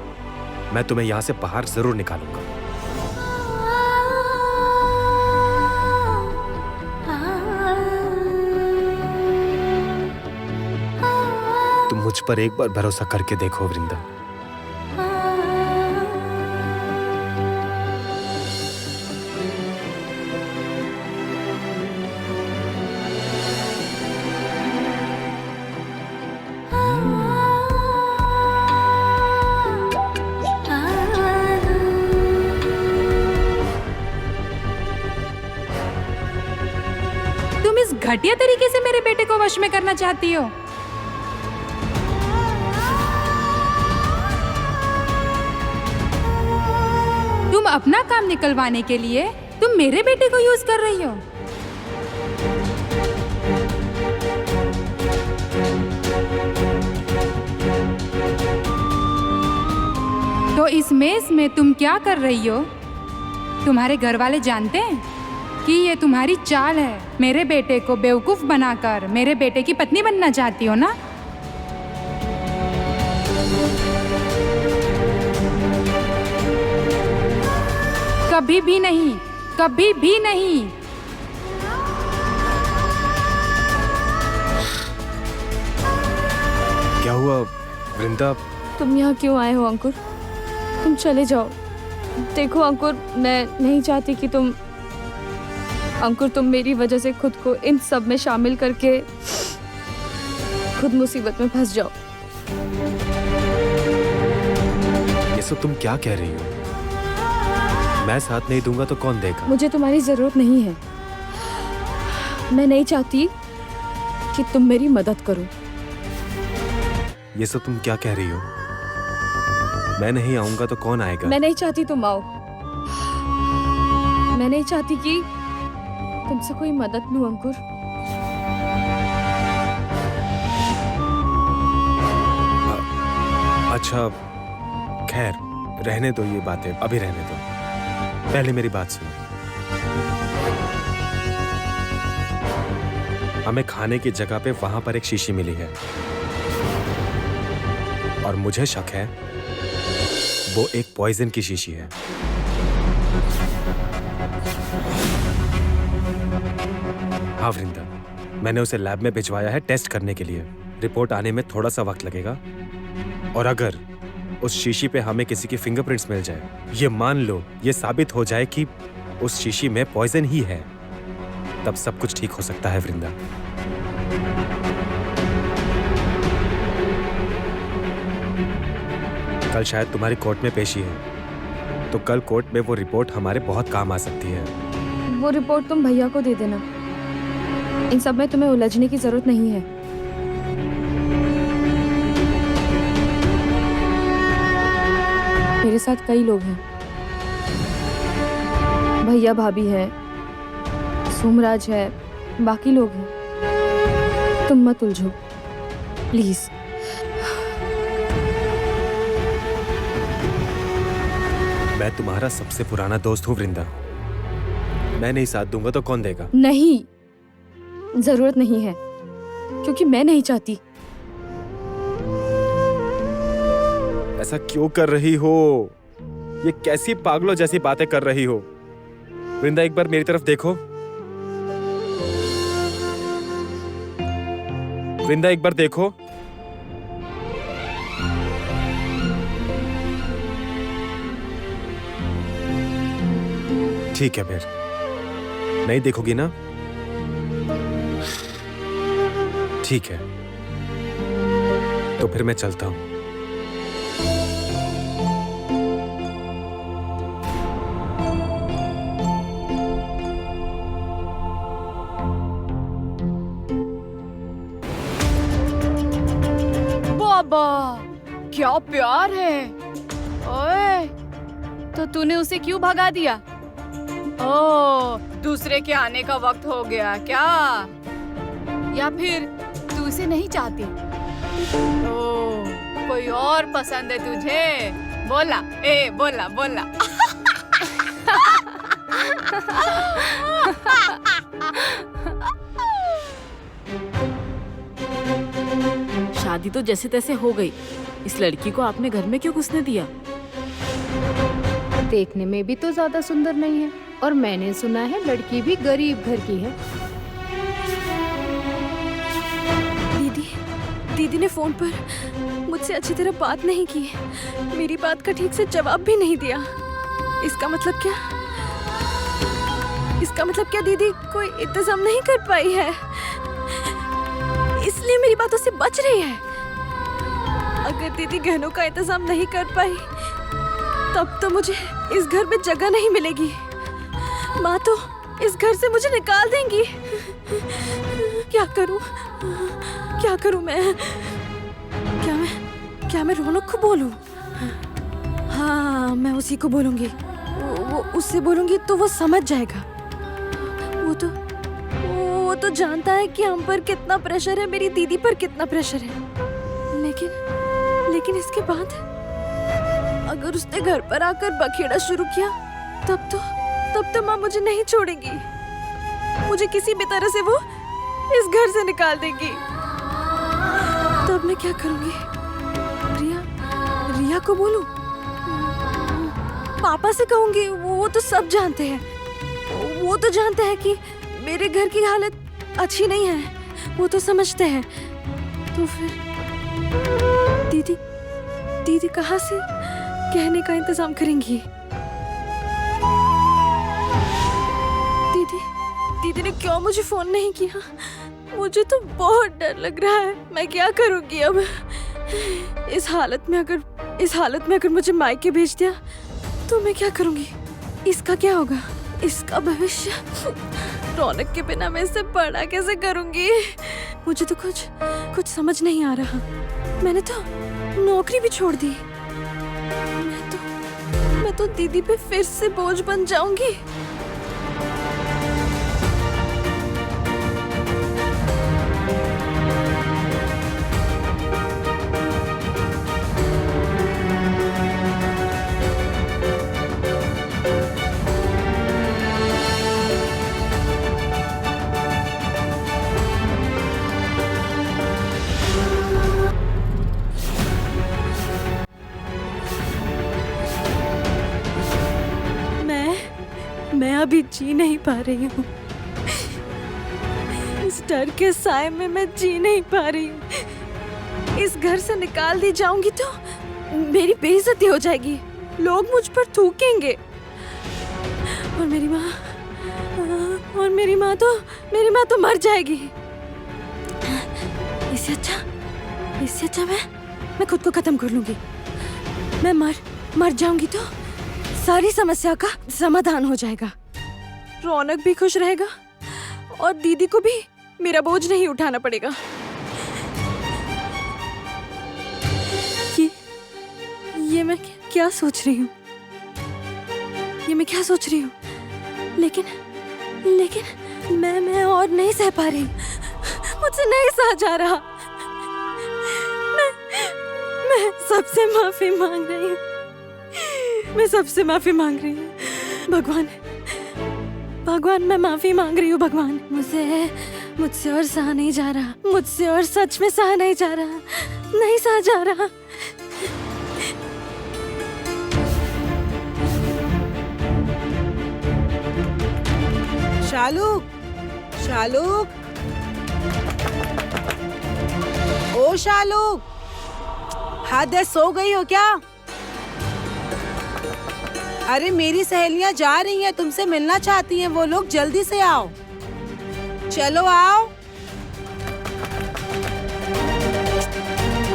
मैं तुम्हें यहां से बाहर जरूर निकालूंगा। तुम मुझ पर एक बार भरोसा करके देखो वृंदा। घटिया तरीके से मेरे बेटे को वश में करना चाहती हो। तुम अपना काम निकलवाने के लिए तुम मेरे बेटे को यूज कर रही हो। तो इस मेस में तुम क्या कर रही हो? तुम्हारे घर वाले जानते हैं कि ये तुम्हारी चाल है। मेरे बेटे को बेवकूफ बनाकर मेरे बेटे की पत्नी बनना चाहती हो ना? कभी भी नहीं, कभी भी नहीं। क्या हुआ वृंदा? तुम यहाँ क्यों आए हो अंकुर? तुम चले जाओ। देखो अंकुर, मैं नहीं चाहती कि तुम मेरी वजह से खुद को इन सब में शामिल करके खुद मुसीबत में फंस जाओ। ये सब तुम क्या कह रही हो? मैं साथ नहीं दूंगा तो कौन देगा? मुझे तुम्हारी जरूरत नहीं है। मैं नहीं चाहती कि तुम मेरी मदद करो। ये सब तुम क्या कह रही हो? मैं नहीं आऊंगा तो कौन आएगा? मैं नहीं चाहती तुम आओ। मैं नहीं चाहती कि तुमसे कोई मदद लूं अंकुर। अच्छा खैर, रहने दो ये बातें, अभी रहने दो। पहले मेरी बात सुनो। हमें खाने की जगह पे वहां पर एक शीशी मिली है और मुझे शक है वो एक पॉइजन की शीशी है। हाँ वृंदा, मैंने उसे लैब में भिजवाया है टेस्ट करने के लिए। रिपोर्ट आने में थोड़ा सा वक्त लगेगा और अगर उस शीशी पे हमें किसी की फिंगरप्रिंट्स मिल जाए, ये मान लो ये साबित हो जाए कि उस शीशी में पॉइजन ही है, तब सब कुछ ठीक हो सकता है वृंदा। कल शायद तुम्हारी कोर्ट में पेशी है, तो कल कोर्ट में वो रिपोर्ट हमारे बहुत काम आ सकती है। वो रिपोर्ट तुम भैया को दे देना। इन सब में तुम्हें उलझने की जरूरत नहीं है। मेरे साथ कई लोग हैं, भैया भाभी है, सोमराज है, बाकी लोग हैं। तुम मत उलझो प्लीज। मैं तुम्हारा सबसे पुराना दोस्त हूँ वृंदा। मैं नहीं साथ दूंगा तो कौन देगा? नहीं, जरूरत नहीं है, क्योंकि मैं नहीं चाहती। ऐसा क्यों कर रही हो? ये कैसी पागलों जैसी बातें कर रही हो? वृंदा एक बार मेरी तरफ देखो। वृंदा एक बार देखो। ठीक है फिर, नहीं देखोगी ना? ठीक है, तो फिर मैं चलता हूं। बाबा क्या प्यार है। ओए, तो तूने उसे क्यों भगा दिया? ओ, दूसरे के आने का वक्त हो गया क्या? या फिर तू उसे नहीं चाहती? ओ, कोई और पसंद है तुझे? बोला, बोला बोला। शादी तो जैसे तैसे हो गई, इस लड़की को आपने घर में क्यों घुसने दिया? देखने में भी तो ज्यादा सुंदर नहीं है, और मैंने सुना है लड़की भी गरीब घर की है। दीदी ने फोन पर मुझसे अच्छी तरह बात नहीं की, मेरी बात का ठीक से जवाब भी नहीं दिया। इसका मतलब क्या? इसका मतलब क्या दीदी कोई इंतजाम नहीं कर पाई है, इसलिए मेरी बातों से बच रही है? अगर दीदी गहनों का इंतजाम नहीं कर पाई, तब तो मुझे इस घर में जगह नहीं मिलेगी। माँ तो इस घर से मुझे निकाल देंगी। क्या करूं? क्या करूं मैं? क्या मैं रौनक को बोलूं? हाँ, मैं उसी को बोलूंगी। वो उससे बोलूंगी तो वो समझ जाएगा। वो तो जानता है कि हम पर कितना प्रेशर है, मेरी दीदी पर कितना प्रेशर है। लेकिन इसके बाद अगर उसने घर पर आकर बखेड़ा शुरू किया, तब तो माँ मुझे नहीं छोड़ेगी। मुझे किसी भी तरह से वो इस घर से निकाल देगी। तो अब मैं क्या करूंगी? रिया को बोलूं? पापा से कहूंगी? वो तो सब जानते हैं। वो तो जानते हैं कि मेरे घर की हालत अच्छी नहीं है, वो तो समझते हैं। तो फिर दीदी कहाँ से कहने का इंतजाम करेंगी? दीदी ने क्यों मुझे फोन नहीं किया? मुझे तो बहुत डर लग रहा है। मैं क्या करूंगी अब? इस हालत में अगर मुझे मायके भेज दिया तो मैं क्या करूंगी? इसका क्या होगा? इसका भविष्य? रौनक के बिना मैं इसे पढ़ा कैसे करूंगी? मुझे तो कुछ समझ नहीं आ रहा। मैंने तो नौकरी भी छोड़ दी। मैं तो दीदी पे फिर से बोझ बन जाऊंगी। मैं अभी जी नहीं पा रही हूँ। इस डर के साए में मैं जी नहीं पा रही हूँ। इस घर से निकाल दी जाऊंगी तो मेरी बेइज्जती हो जाएगी, लोग मुझ पर थूकेंगे और मेरी माँ तो मर जाएगी। इससे अच्छा मैं खुद को खत्म कर लूंगी। मैं मर जाऊंगी तो सारी समस्या का समाधान हो जाएगा, रौनक भी खुश रहेगा और दीदी को भी मेरा बोझ नहीं उठाना पड़ेगा। ये मैं क्या सोच रही हूँ? लेकिन मैं और नहीं सह पा रही, मुझसे नहीं सहा जा रहा। मैं सबसे माफी मांग रही हूँ। भगवान मैं माफी मांग रही हूँ। भगवान मुझसे और सहा नहीं जा रहा, मुझसे और सच में सहा नहीं जा रहा, नहीं सहा जा रहा। शालूक, ओ शालूक, हद है, सो गई हो क्या? अरे मेरी सहेलियां जा रही हैं, तुमसे मिलना चाहती हैं वो लोग, जल्दी से आओ। चलो आओ।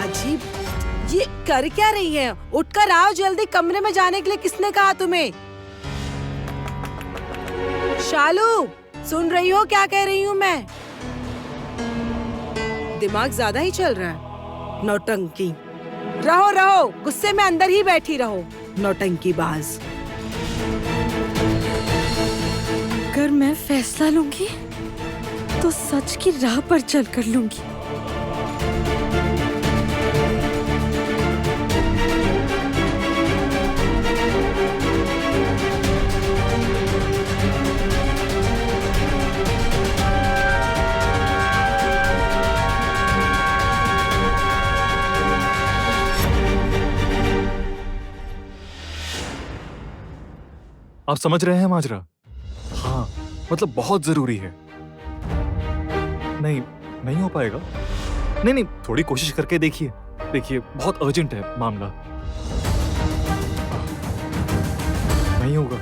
अजीब, ये कर क्या रही हैं? उठकर आओ जल्दी, कमरे में जाने के लिए किसने कहा तुम्हें? शालू, सुन रही हो क्या कह रही हूँ मैं? दिमाग ज्यादा ही चल रहा है। नौटंकी। रहो, गुस्से में अंदर ही बैठी रहो, नौटंकी बाज। अगर मैं फैसला लूंगी तो सच की राह पर चल कर लूंगी। आप समझ रहे हैं माजरा? हाँ, मतलब बहुत जरूरी है। नहीं हो पाएगा। नहीं, थोड़ी कोशिश करके देखिए, बहुत अर्जेंट है मामला। नहीं होगा।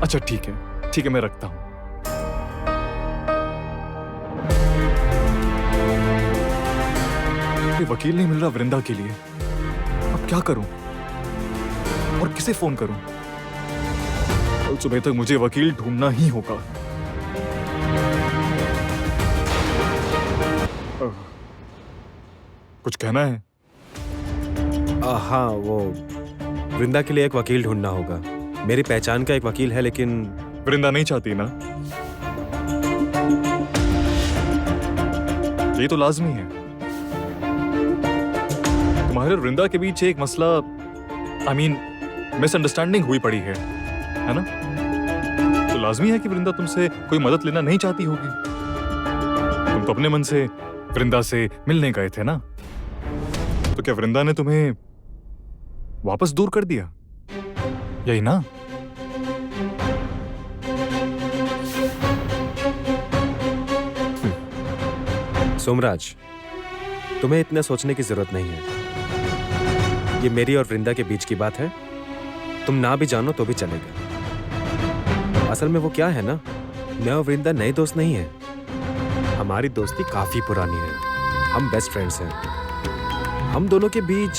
अच्छा ठीक है, मैं रखता हूँ। वकील नहीं मिल रहा वृंदा के लिए, अब क्या करूं और किसे फोन करूं? कल सुबह तक मुझे वकील ढूंढना ही होगा। कुछ कहना है? हाँ, वो वृंदा के लिए एक वकील ढूंढना होगा। मेरी पहचान का एक वकील है, लेकिन वृंदा नहीं चाहती ना? ये तो लाजमी है। तुम्हारे और वृंदा के बीच एक मसला, मिसअंडरस्टैंडिंग हुई पड़ी है ना? तो लाजमी है कि वृंदा तुमसे कोई मदद लेना नहीं चाहती होगी। तुम तो अपने मन से वृंदा से मिलने गए थे ना? तो क्या वृंदा ने तुम्हें वापस दूर कर दिया? यही ना? सोमराज, तुम्हें इतना सोचने की जरूरत नहीं है। ये मेरी और वृंदा के बीच की बात है। तुम ना भी जानो तो भी चलेगा। असल में वो क्या है ना, मैं और वृंदा नए दोस्त नहीं है। हमारी दोस्ती काफी पुरानी है। हम बेस्ट फ्रेंड्स हैं। हम दोनों के बीच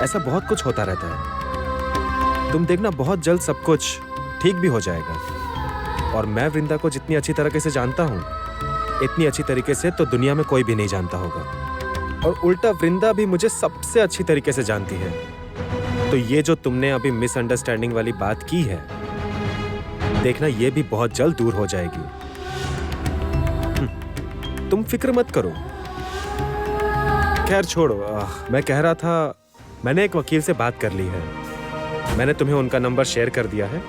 ऐसा बहुत कुछ होता रहता है। तुम देखना, बहुत जल्द सब कुछ ठीक भी हो जाएगा। और मैं वृंदा को जितनी अच्छी तरीके से जानता हूँ, इतनी अच्छी तरीके से तो दुनिया में कोई भी नहीं जानता होगा। और उल्टा वृंदा भी मुझे सबसे अच्छी तरीके से जानती है। तो ये जो तुमने अभी मिसअंडरस्टैंडिंग वाली बात की है, देखना ये भी बहुत जल्द दूर हो जाएगी। तुम फिक्र मत करो। खैर छोड़ो, मैं कह रहा था, मैंने एक वकील से बात कर ली है। मैंने तुम्हें उनका नंबर शेयर कर दिया है।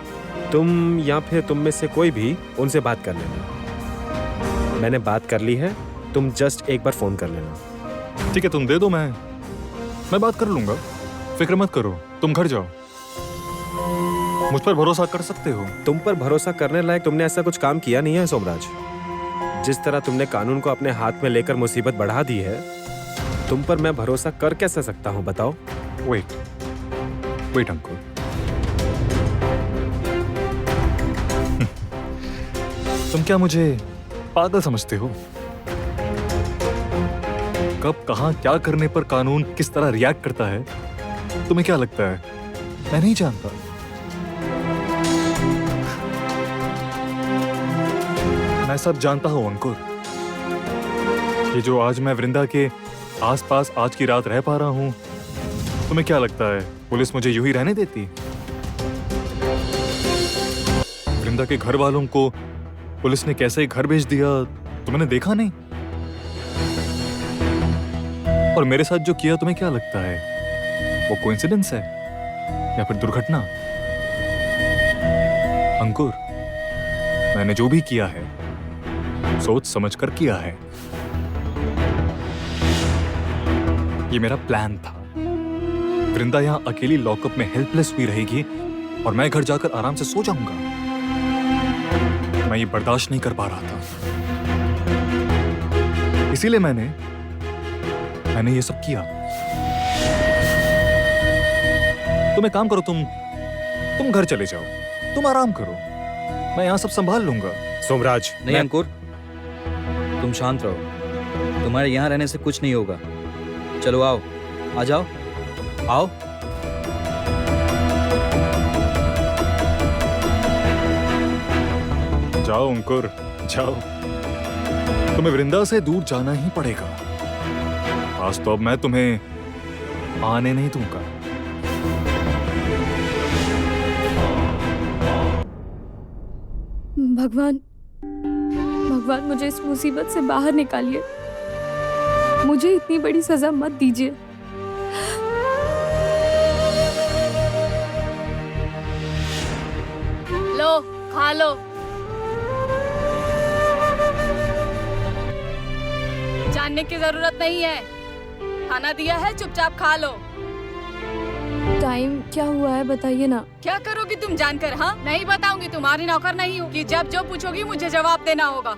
तुम या फिर तुम में से कोई भी उनसे बात कर लेना। मैंने बात कर ली है, तुम जस्ट एक बार फोन कर लेना। ठीक है, तुम दे दो, मैं बात कर लूंगा। फिक्र मत करो, तुम घर जाओ। मुझ पर भरोसा कर सकते हो। तुम पर भरोसा करने लायक तुमने ऐसा कुछ काम किया नहीं है सोमराज। जिस तरह तुमने कानून को अपने हाथ में लेकर मुसीबत बढ़ा दी है, तुम पर मैं भरोसा कर कैसे सकता हूँ बताओ? वेट अंकुर, तुम क्या मुझे पागल समझते हो? कब कहां क्या करने पर कानून किस तरह रिएक्ट करता है, तुम्हें क्या लगता है मैं नहीं जानता? मैं सब जानता हूं अंकुर। ये जो आज मैं वृंदा के आसपास आज की रात रह पा रहा हूं, तुम्हें क्या लगता है पुलिस मुझे यूं ही रहने देती? वृंदा के घर वालों को पुलिस ने कैसे घर भेज दिया तुमने देखा नहीं? और मेरे साथ जो किया तुम्हें क्या लगता है वो कोइंसिडेंस है या फिर दुर्घटना? अंकुर, मैंने जो भी किया है सोच समझ कर किया है। ये मेरा प्लान था। वृंदा यहाँ अकेली लॉकअप में हेल्पलेस हुई रहेगी और मैं घर जाकर आराम से सो जाऊंगा। मैं ये बर्दाश्त नहीं कर पा रहा था, इसीलिए मैंने ये सब किया। तुम एक काम करो, तुम घर चले जाओ, तुम आराम करो, मैं यहाँ सब संभाल लूंगा। सोमराज, नहीं अंकुर, तुम शांत रहो। तुम्हारे यहाँ रहने से कुछ नहीं होगा। चलो आओ, आ जाओ, आओ। जाओ अंकुर, जाओ। तुम्हें वृंदा से दूर जाना ही पड़ेगा। आज तो अब मैं तुम्हें आने नहीं दूंगा। भगवान मुझे इस मुसीबत से बाहर निकालिए। मुझे इतनी बड़ी सजा मत दीजिए। लो, खा लो। जानने की जरूरत नहीं है। खाना दिया है, चुपचाप खा लो। टाइम क्या हुआ है बताइए ना। क्या करोगी तुम जानकर? हाँ, नहीं बताऊंगी। तुम्हारी नौकर नहीं हूँ कि जब जो पूछोगी मुझे जवाब देना होगा।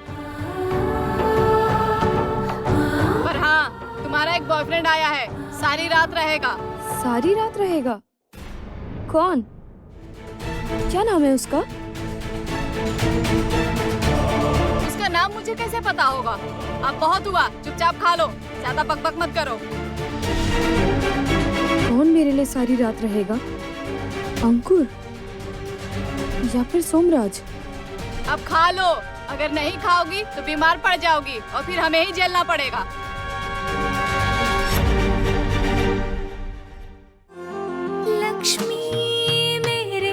पर हाँ, तुम्हारा एक बॉयफ्रेंड आया है, सारी रात रहेगा। सारी रात रहेगा? कौन? क्या नाम है उसका? उसका नाम मुझे कैसे पता होगा? अब बहुत हुआ, चुपचाप खा लो, ज्यादा बकबक मत करो। कौन मेरे लिए सारी रात रहेगा? अंकुर या फिर सोमराज? अब खा लो, अगर नहीं खाओगी तो बीमार पड़ जाओगी और फिर हमें ही झेलना पड़ेगा। लक्ष्मी मेरे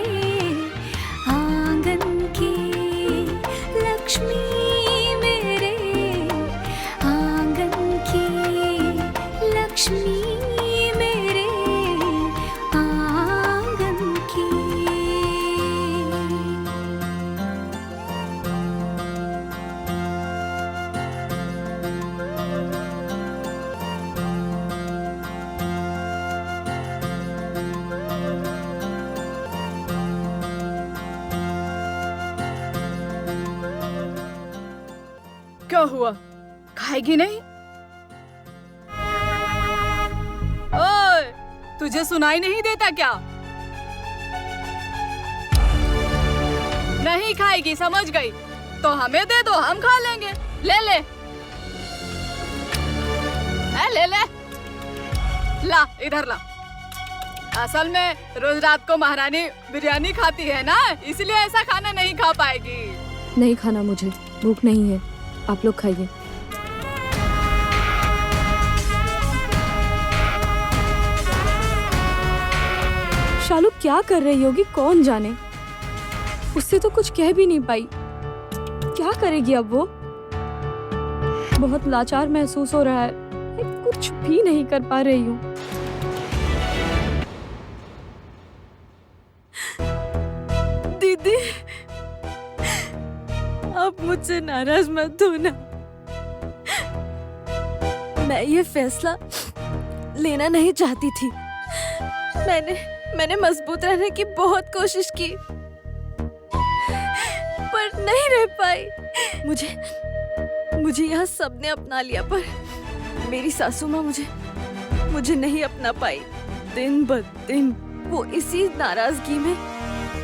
आंगन की, लक्ष्मी मेरे आंगन की, लक्ष्मी मेरे आंगन की। क्या हुआ? खाएगी नहीं? ओए, तुझे सुनाई नहीं देता क्या? नहीं खाएगी, समझ गई। तो हमें दे दो, हम खा लेंगे। ले ले, ले ले, ला इधर ला। असल में रोज रात को महारानी बिरयानी खाती है ना, इसलिए ऐसा खाना नहीं खा पाएगी। नहीं खाना, मुझे भूख नहीं है। आप लोग खाइए। शालू क्या कर रही होगी कौन जाने। उससे तो कुछ कह भी नहीं पाई। क्या करेगी अब वो? बहुत लाचार महसूस हो रहा है। मैं कुछ भी नहीं कर पा रही हूँ। दीदी, आप मुझसे नाराज मत होना। मैं ये फैसला लेना नहीं चाहती थी। मैंने मजबूत रहने की बहुत कोशिश की, पर नहीं रह पाई। मुझे यहाँ सबने अपना लिया, पर मेरी सासू माँ मुझे नहीं अपना पाई। दिन ब दिन वो इसी नाराजगी में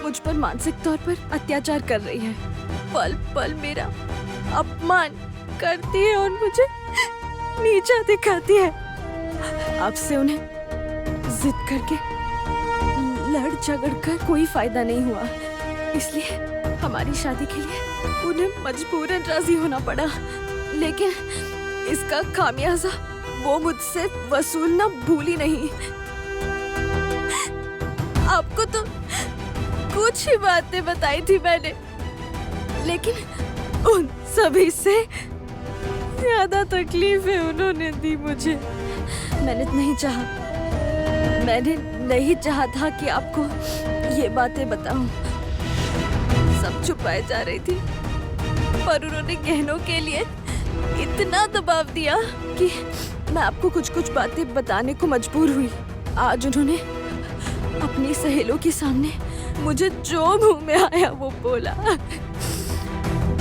मुझ पर मानसिक तौर पर अत्याचार कर रही है। पल पल मेरा अपमान करती है और मुझे नीचा दिखाती है। आपसे उन्हें जिद करके लड़ झगड़ कर कोई फायदा नहीं हुआ, इसलिए हमारी शादी के लिए उन्हें मजबूरन राजी होना पड़ा। लेकिन इसका खामियाजा वो मुझसे वसूलना भूली नहीं। आपको तो कुछ ही बातें बताई थी मैंने, लेकिन उन सभी से ज्यादा तकलीफें उन्होंने दी मुझे। मैंने नहीं चाहा था कि आपको ये बातें बताऊं। सब छुपाए जा रही थी, पर उन्होंने गहनों के लिए इतना दबाव दिया कि मैं आपको कुछ बातें बताने को मजबूर हुई। आज उन्होंने अपनी सहेलियों के सामने मुझे जो मुंह में आया वो बोला।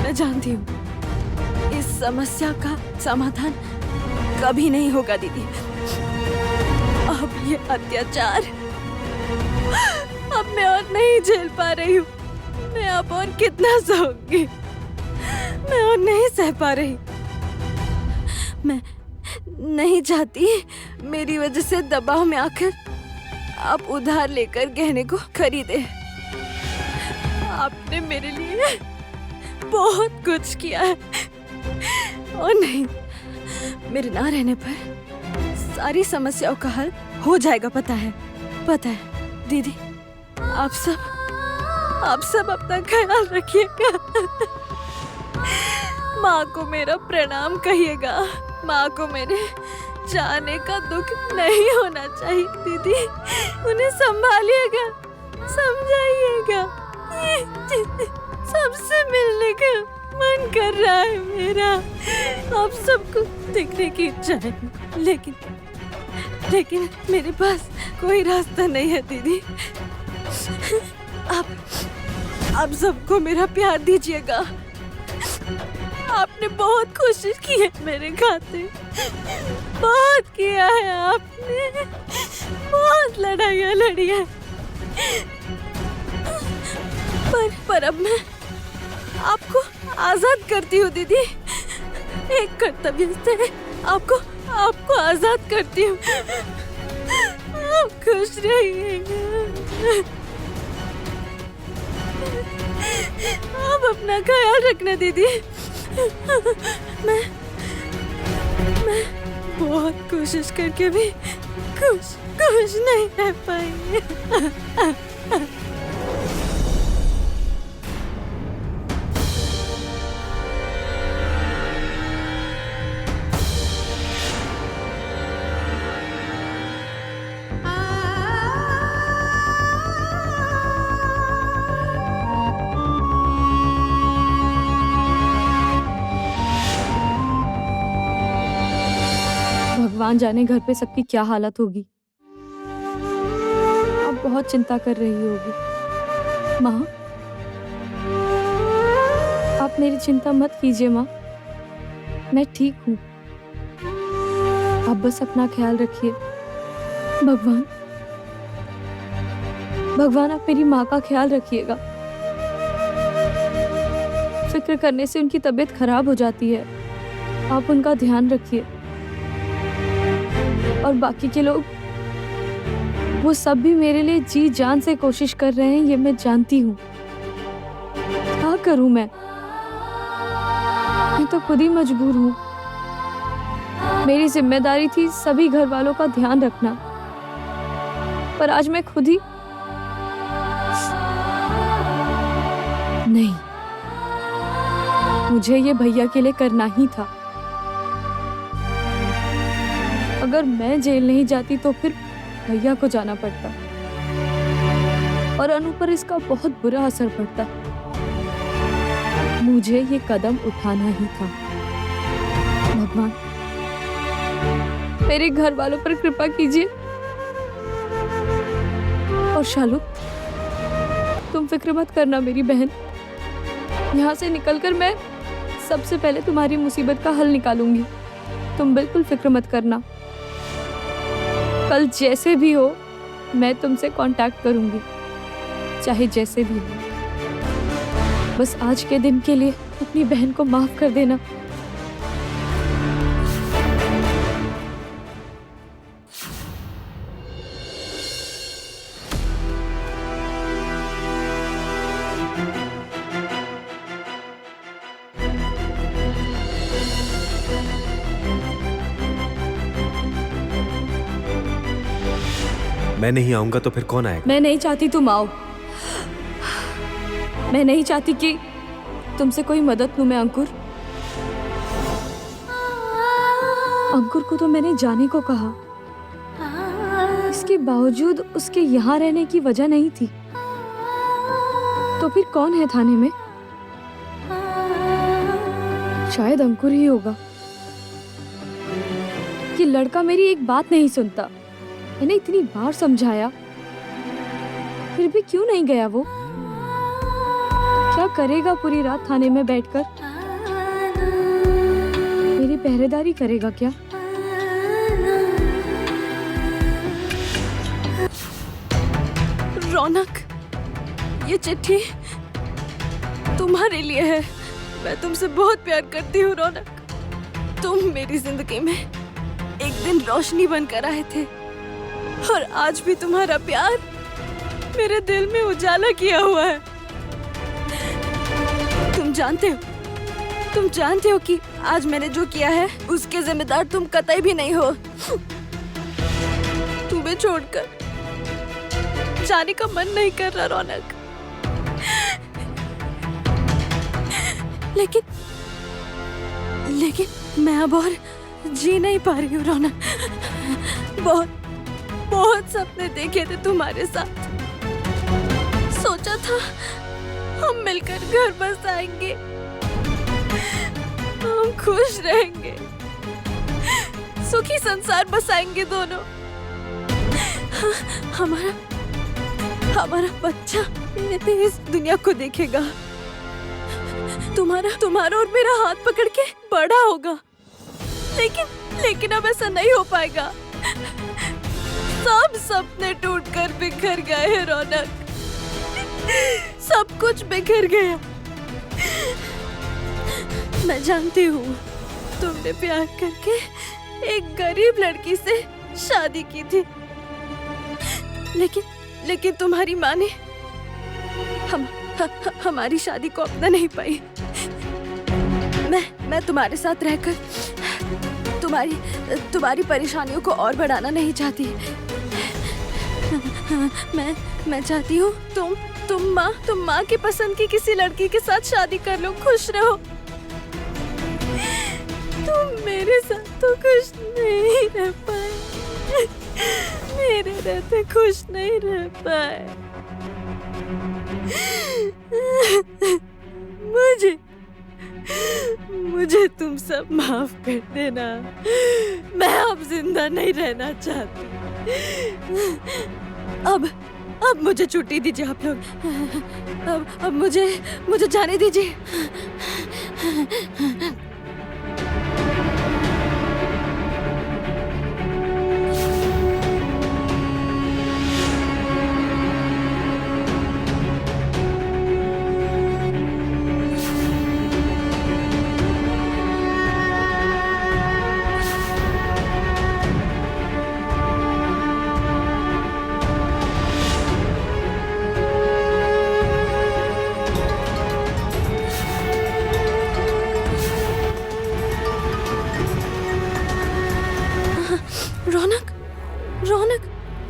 मैं जानती हूँ इस समस्या का समाधान कभी नहीं होगा दीदी। अब ये अत्याचार अब मैं और नहीं झेल पा रही हूँ। मैं अब और कितना सहूंगी? मैं और नहीं सह पा रही। मैं नहीं चाहती मेरी वजह से दबाव में आकर आप उधार लेकर गहने को खरीदे। आपने मेरे लिए बहुत कुछ किया है, और नहीं, मेरे ना रहने पर सारी समस्याओं का हल हो जाएगा। पता है दीदी। आप सब अपना ख्याल रखिएगा। माँ को मेरा प्रणाम कहिएगा। माँ को मेरे जाने का दुख नहीं होना चाहिए दीदी। उन्हें संभालिएगा, समझाइएगा। सबसे मिलने का मन कर रहा है मेरा। आप सबको देखने की इच्छा है, लेकिन मेरे पास कोई रास्ता नहीं है दीदी। आप सबको मेरा प्यार दीजिएगा। आपने बहुत कोशिश की है मेरे खातिर, बहुत किया है आपने, बहुत लड़ाइयाँ लड़ी है, पर अब मैं आपको आजाद करती हूँ दीदी। एक कर्तव्य से आपको आजाद करती हूँ। आप खुश रहिएगा। आप अपना ख्याल रखना दीदी। मैं बहुत कोशिश करके भी खुश नहीं रह पाई। भगवान जाने घर पे सबकी क्या हालत होगी। आप बहुत चिंता कर रही होगी। माँ, आप मेरी चिंता मत कीजिए माँ, मैं ठीक हूँ। आप बस अपना ख्याल रखिए। भगवान आप मेरी माँ का ख्याल रखिएगा। फिक्र करने से उनकी तबीयत खराब हो जाती है। आप उनका ध्यान रखिए। और बाकी के लोग, वो सब भी मेरे लिए जी जान से कोशिश कर रहे हैं, ये मैं जानती हूँ। क्या करूँ मैं तो खुद ही मजबूर हूँ। मेरी जिम्मेदारी थी सभी घर वालों का ध्यान रखना, पर आज मैं खुद ही नहीं, मुझे ये भैया के लिए करना ही था। अगर मैं जेल नहीं जाती तो फिर भैया को जाना पड़ता और अनु पर इसका बहुत बुरा असर पड़ता। मुझे ये कदम उठाना ही था। भगवान, मेरे घर वालों पर कृपा कीजिए। और शालू, तुम फिक्र मत करना मेरी बहन। यहाँ से निकलकर मैं सबसे पहले तुम्हारी मुसीबत का हल निकालूंगी। तुम बिल्कुल फिक्र मत करना। कल जैसे भी हो मैं तुमसे कांटेक्ट करूंगी, चाहे जैसे भी हो। बस आज के दिन के लिए अपनी बहन को माफ कर देना। मैं नहीं आऊंगा तो फिर कौन आएगा? मैं नहीं चाहती तुम आओ। मैं नहीं चाहती कि तुमसे कोई मदद लूं मैं अंकुर। अंकुर को तो मैंने जाने को कहा, इसके बावजूद उसके यहाँ रहने की वजह नहीं थी। तो फिर कौन है थाने में? शायद अंकुर ही होगा। ये लड़का मेरी एक बात नहीं सुनता। मैंने इतनी बार समझाया, फिर भी क्यों नहीं गया वो? क्या करेगा पूरी रात थाने में बैठकर? मेरी पहरेदारी करेगा क्या? रौनक, ये चिट्ठी तुम्हारे लिए है। मैं तुमसे बहुत प्यार करती हूँ रौनक। तुम मेरी जिंदगी में एक दिन रोशनी बनकर आए थे और आज भी तुम्हारा प्यार मेरे दिल में उजाला किया हुआ है। तुम जानते हो कि आज मैंने जो किया है उसके जिम्मेदार तुम कतई भी नहीं हो। तुम्हें छोड़कर जाने का मन नहीं कर रहा रौनक, लेकिन मैं अब और जी नहीं पा रही हूँ रौनक। बहुत सपने देखे थे तुम्हारे साथ। सोचा था हम मिलकर घर बसाएंगे, हम खुश रहेंगे, सुखी संसार बसाएंगे दोनों। हमारा बच्चा इस दुनिया को देखेगा। तुम्हारा और मेरा हाथ पकड़ के बड़ा होगा। लेकिन अब ऐसा नहीं हो पाएगा। सब सपने टूटकर बिखर गए हैं रौनक। सब कुछ बिखर गया। मैं जानती हूँ तुमने प्यार करके एक गरीब लड़की से शादी की थी, लेकिन तुम्हारी माँ ने हमारी शादी को अपना नहीं पाई। मैं तुम्हारे साथ रहकर तुम्हारी परेशानियों को और बढ़ाना नहीं चाहती। मैं चाहती हूँ तुम माँ की पसंद की किसी लड़की के साथ शादी कर लो, खुश रहो। तुम मेरे साथ तो खुश नहीं रह पाए, मेरे रहते खुश नहीं रह पाए। मुझे तुम सब माफ कर देना। मैं अब जिंदा नहीं रहना चाहती। अब मुझे छुट्टी दीजिए आप लोग। अब मुझे जाने दीजिए।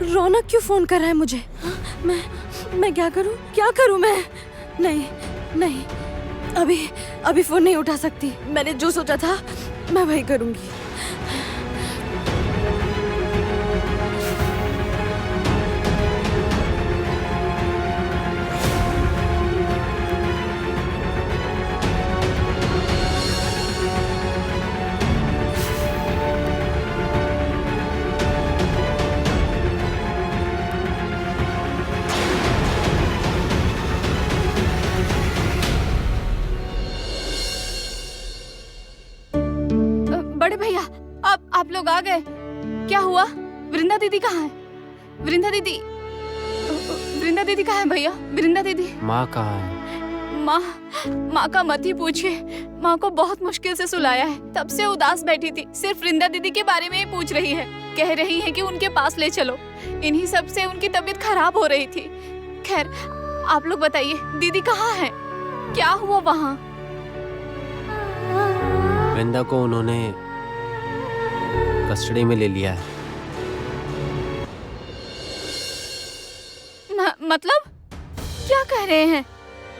रौनक क्यों फोन कर रहा है मुझे? मैं क्या करूं मैं? नहीं, नहीं, अभी फोन नहीं उठा सकती। मैंने जो सोचा था मैं वही करूंगी। बड़े भैया, आप लोग आ गए। क्या हुआ? वृंदा दीदी कहाँ है? वृंदा दीदी कहाँ है भैया? वृंदा दीदी। माँ कहाँ है? माँ का मत ही पूछिए। माँ को बहुत मुश्किल से सुलाया है, तब से उदास बैठी थी। सिर्फ वृंदा दीदी के बारे में ही पूछ रही है। कह रही है कि उनके पास ले चलो। इन्हीं सब से उनकी तबीयत खराब हो रही थी। खैर, आप लोग बताइए, दीदी कहाँ है? क्या हुआ वहाँ? वृंदा को उन्होंने कस्टडी में ले लिया है। मतलब क्या कह रहे हैं?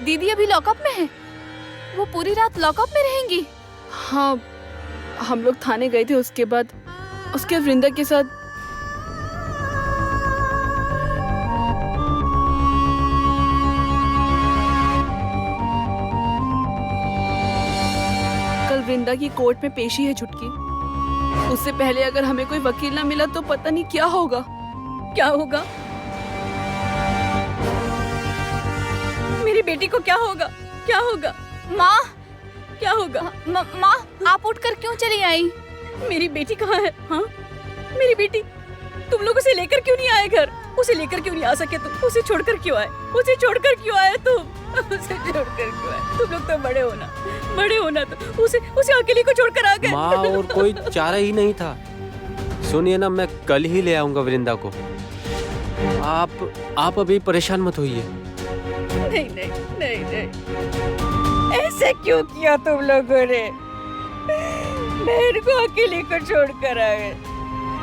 दीदी अभी लॉकअप में है? वो पूरी रात लॉकअप में रहेंगी? हाँ, हम लोग थाने गए थे, उसके बाद उसके वृंदा के साथ कल वृंदा की कोर्ट में पेशी है छुटकी। उससे पहले अगर हमें कोई वकील ना मिला तो पता नहीं क्या होगा। क्या होगा? मेरी बेटी को क्या होगा? क्या होगा? माँ, क्या होगा? माँ, आप उठकर क्यों चली आई? मेरी बेटी कहाँ है? हाँ, मेरी बेटी। तुम लोग उसे लेकर क्यों नहीं आए घर? उसे लेकर क्यों नहीं आ सके तुम? उसे छोड़कर क्यों आए? उसे छोड़कर क्यों आए तुम? उसे छोड़कर क्यों आए? तुम लोग तो बड़े होना तो उसे अकेले को छोड़कर आ गए। माँ, और कोई चारा ही नहीं था। सुनिए ना, मैं कल ही ले आऊंगा वृंदा को। आप अभी परेशान मत होइए। नहीं, ऐसे क्यों किया तुम लोगों ने? बहन को अकेले को छोड़कर आ गए।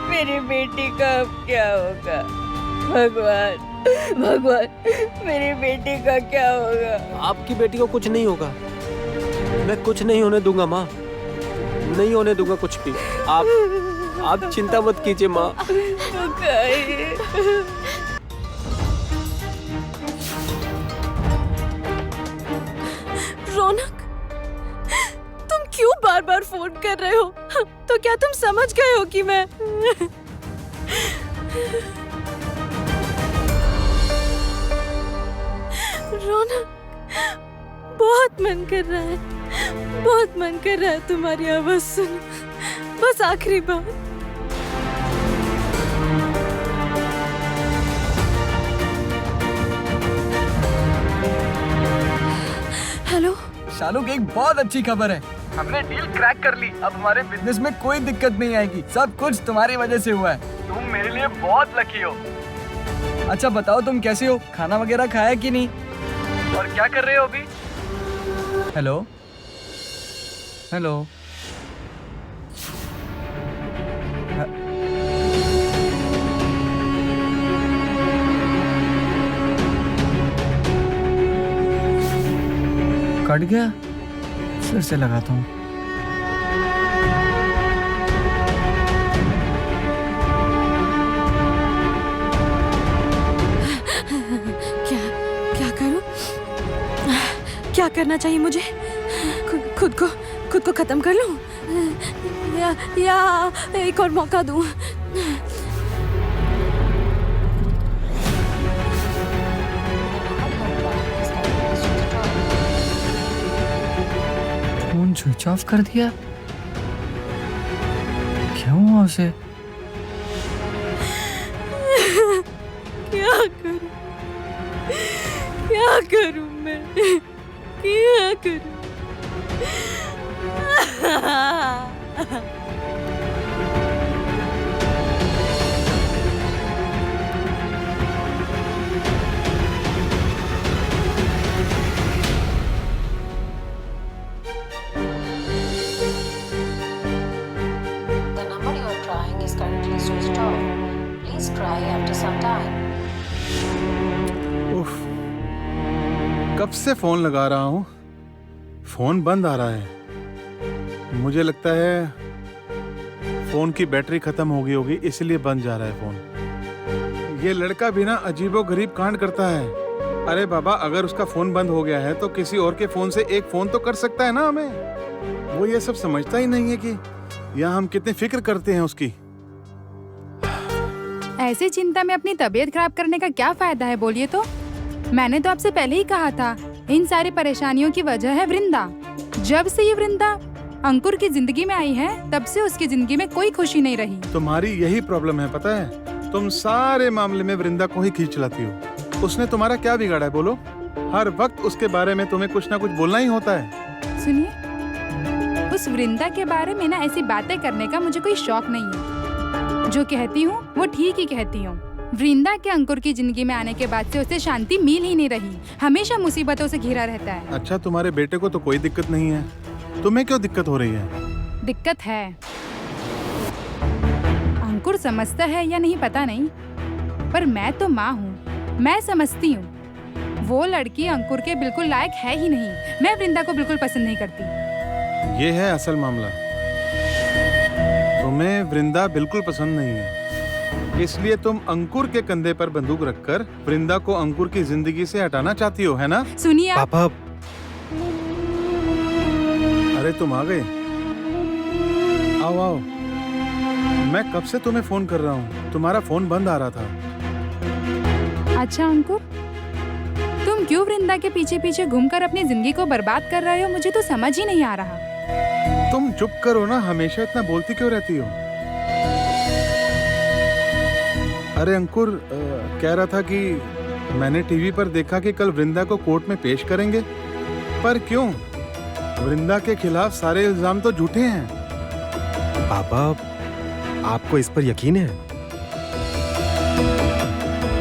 मेरी बेटी का अब क्या होगा? भगवान, मेरी बेटी का क्या होगा? आपकी बेटी को कुछ नहीं होगा। मैं कुछ नहीं होने दूंगा माँ, नहीं होने दूंगा कुछ भी। आप चिंता मत कीजिए माँ। रौनक, तुम क्यों बार बार फोन कर रहे हो? तो क्या तुम समझ गए हो कि मैं रौनक, बहुत मन कर रहा है तुम्हारी आवाज सुन। बस आखिरी बार। हेलो शालुक, एक बहुत अच्छी खबर है। हमने डील क्रैक कर ली। अब हमारे बिजनेस में कोई दिक्कत नहीं आएगी। सब कुछ तुम्हारी वजह से हुआ है। तुम मेरे लिए बहुत लकी हो। अच्छा बताओ, तुम कैसे हो? खाना वगैरह खाया कि नहीं? और क्या कर रहे हो अभी? Hello hello. कट गया? फिर से लगाता हूँ। क्या करूं? क्या करना चाहिए मुझे? खुद को खत्म कर लूं या एक और मौका दूं? फोन स्विच ऑफ कर दिया। क्या हुआ उसे? क्या करूं मैं? क्या करूं? कब से फोन लगा रहा हूँ, फोन बंद आ रहा है। मुझे लगता है फोन की बैटरी खत्म हो गई होगी, इसलिए बंद जा रहा है फोन। ये लड़का भी ना अजीबोगरीब कांड करता है। अरे बाबा, अगर उसका फोन बंद हो गया है तो किसी और के फोन से एक फोन तो कर सकता है ना हमें। वो ये सब समझता ही नहीं है कि यहाँ हम कितनी फिक्र करते हैं उसकी। ऐसी चिंता में अपनी तबीयत खराब करने का क्या फायदा है, बोलिए तो। मैंने तो आपसे पहले ही कहा था, इन सारी परेशानियों की वजह है वृंदा। जब से ये वृंदा अंकुर की जिंदगी में आई है, तब से उसकी जिंदगी में कोई खुशी नहीं रही। तुम्हारी यही प्रॉब्लम है, पता है। तुम सारे मामले में वृंदा को ही खींच लाती हो। उसने तुम्हारा क्या बिगाड़ा है बोलो? हर वक्त उसके बारे में तुम्हें कुछ ना कुछ बोलना ही होता है। सुनिए, उस वृंदा के बारे में ना ऐसी बातें करने का मुझे कोई शौक नहीं है। जो कहती हूँ वो ठीक ही कहती हूँ। वृंदा के अंकुर की जिंदगी में आने के बाद से उसे शांति मिल ही नहीं रही, हमेशा मुसीबतों से घिरा रहता है। अच्छा, तुम्हारे बेटे को तो कोई दिक्कत नहीं है, तुम्हें क्यों दिक्कत हो रही है? दिक्कत है। अंकुर समझता है या नहीं पता नहीं, पर मैं तो माँ हूँ, मैं समझती हूँ। वो लड़की अंकुर के बिल्कुल लायक है ही नहीं। मैं वृंदा को बिल्कुल पसंद नहीं करती। ये है असल मामला। तुम्हें वृंदा बिल्कुल पसंद नहीं है, इसलिए तुम अंकुर के कंधे पर बंदूक रखकर वृंदा को अंकुर की जिंदगी से हटाना चाहती हो, है ना? सुनिए पापा। अरे तुम आ गए, आओ आओ। मैं कब से तुम्हें फोन कर रहा हूँ, तुम्हारा फोन बंद आ रहा था। अच्छा अंकुर, तुम क्यों वृंदा के पीछे पीछे घूमकर अपनी जिंदगी को बर्बाद कर रहे हो? मुझे तो समझ ही नहीं आ रहा। तुम चुप करो ना, हमेशा इतना बोलती क्यों रहती हो? अरे अंकुर, कह रहा था कि मैंने टीवी पर देखा कि कल वृंदा को कोर्ट में पेश करेंगे, पर क्यों? वृंदा के खिलाफ सारे इल्जाम तो झूठे हैं। पापा, आपको इस पर यकीन है?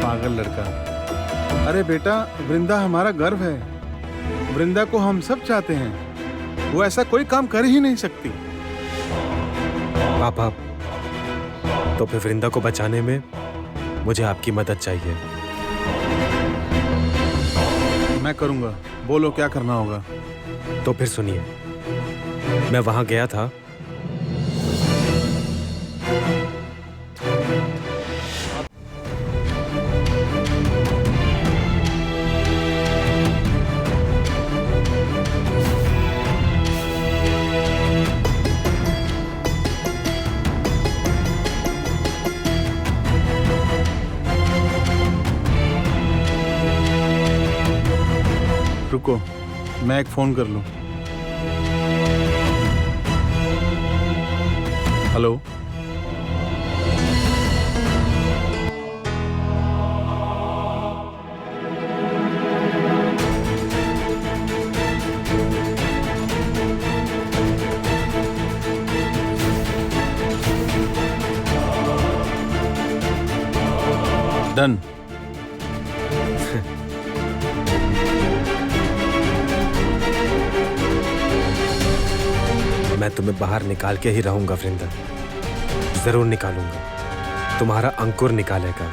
पागल लड़का। अरे बेटा, वृंदा हमारा गर्व है। वृंदा को हम सब चाहते हैं। वो ऐसा कोई काम कर ही नहीं सकती। पापा, तो फिर वृंदा को बचाने में मुझे आपकी मदद चाहिए। मैं करूंगा, बोलो क्या करना होगा। तो फिर सुनिए, मैं वहां गया था। रुको, मैं एक फोन कर लूं। Hello, done. मैं तुम्हें बाहर निकाल के ही रहूंगा वृंदा, जरूर निकालूंगा। तुम्हारा अंकुर निकालेगा।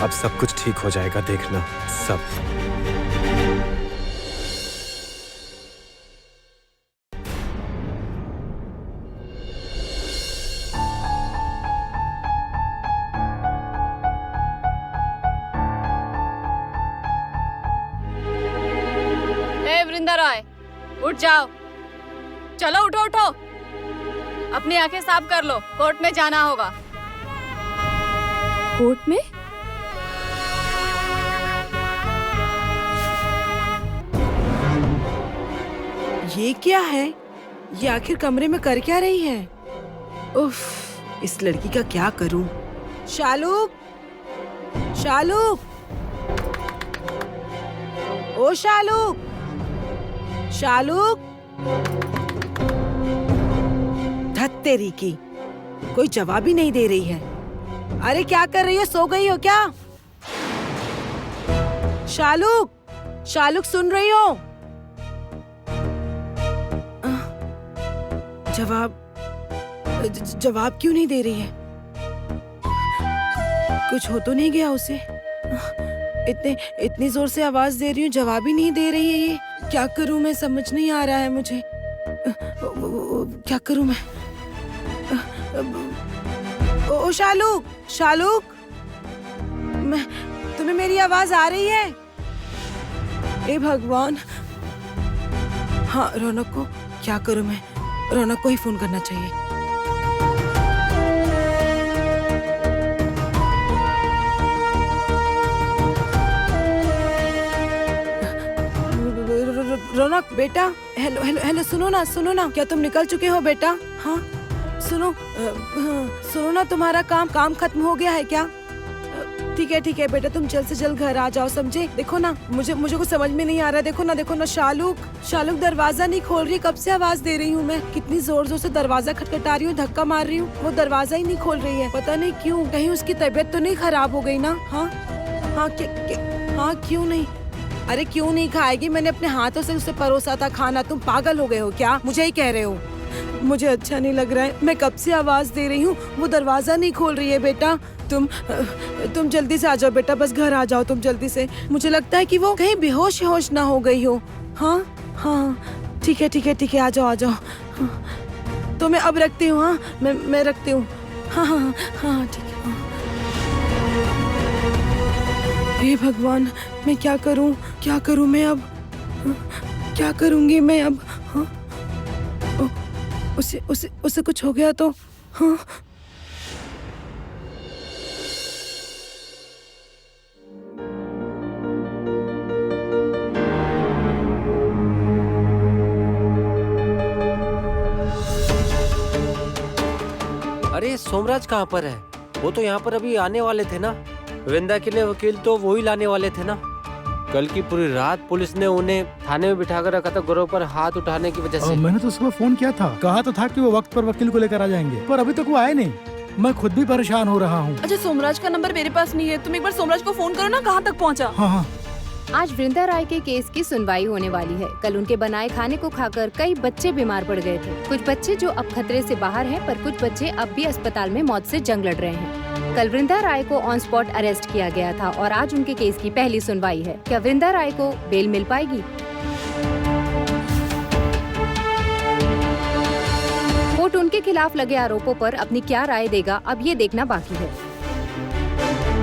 अब सब कुछ ठीक हो जाएगा, देखना सब। वृंदा रॉय, उठ जाओ। चलो उठो उठो, अपनी आंखें साफ कर लो, कोर्ट में जाना होगा। कोर्ट में? ये क्या है? ये आखिर कमरे में कर क्या रही है? उफ, इस लड़की का क्या करूं? शालूक, शालूक, ओ शालूक, शालूक। धत तेरी की, कोई जवाब ही नहीं दे रही है। अरे क्या कर रही हो, सो गई हो क्या? शालूक, शालूक सुन रही हो? जवाब क्यों नहीं दे रही है? कुछ हो तो नहीं गया उसे? इतनी जोर से आवाज दे रही हूँ, जवाब ही नहीं दे रही है ये। क्या करूँ मैं, समझ नहीं आ रहा है मुझे। क्या करूँ मैं? ओ शालूक, शालूक, तुम्हें मेरी आवाज आ रही है? ए भगवान। हाँ, रौनक को क्या करूँ मैं? रौनक को ही फोन करना चाहिए। रौनक बेटा, हेलो हेलो हेलो, सुनो ना, क्या तुम निकल चुके हो बेटा? हाँ सुनो ना, तुम्हारा काम खत्म हो गया है क्या? ठीक है बेटा, तुम जल्द से जल्द घर आ जाओ, समझे? देखो ना, मुझे कुछ समझ में नहीं आ रहा है। देखो ना, शालूक दरवाजा नहीं खोल रही। कब से आवाज दे रही हूँ मैं, कितनी जोर से दरवाजा खटखटा रही हूँ, धक्का मार रही हूँ, वो दरवाजा ही नहीं खोल रही है। पता नहीं क्यों, कहीं उसकी तबीयत तो नहीं खराब हो गई ना? हाँ, क्यों नहीं? अरे क्यों नहीं खाएगी? मैंने अपने हाथों से उसे परोसा था खाना। तुम पागल हो गए हो क्या? मुझे ही कह रहे हो? मुझे अच्छा नहीं लग रहा है। मैं कब से आवाज दे रही हूँ, वो दरवाजा नहीं खोल रही है। बेटा तुम जल्दी से आ जाओ बेटा, बस घर आ जाओ तुम जल्दी से। मुझे लगता है कि वो कहीं बेहोश ना हो गई हो। हाँ, ठीक है, आ जाओ। तो मैं अब रखती हूँ। हाँ, मैं रखती हूँ। हाँ, ठीक है। हे भगवान, मैं क्या करूँ मैं अब? क्या करूँगी मैं अब? हाँ? उसे कुछ हो गया तो? हाँ? अरे सोमराज कहाँ पर है? वो तो यहाँ पर अभी आने वाले थे ना। वृंदा के लिए वकील तो वो ही लाने वाले थे ना। कल की पूरी रात पुलिस ने उन्हें थाने में बिठाकर रखा था गुरु पर हाथ उठाने की वजह से। मैंने तो सुबह फोन किया था, कहा तो था कि वो वक्त पर वकील को लेकर आ जाएंगे, पर अभी तक वो आए नहीं। मैं खुद भी परेशान हो रहा हूँ। अच्छा, सोमराज का नंबर मेरे पास नहीं है, तुम एक बार सोमराज को फोन करो ना, कहाँ तक पहुँचा? हाँ। आज वृंदा राय के केस की सुनवाई होने वाली है। कल उनके बनाए खाने को खाकर कई बच्चे बीमार पड़ गए थे। कुछ बच्चे जो अब खतरे से बाहर हैं, पर कुछ बच्चे अब भी अस्पताल में मौत से जंग लड़ रहे हैं। कल वृंदा राय को ऑन स्पॉट अरेस्ट किया गया था और आज उनके केस की पहली सुनवाई है। क्या वृंदा राय को बेल मिल पाएगी? कोर्ट उनके खिलाफ लगे आरोपों पर अपनी क्या राय देगा, अब ये देखना बाकी है।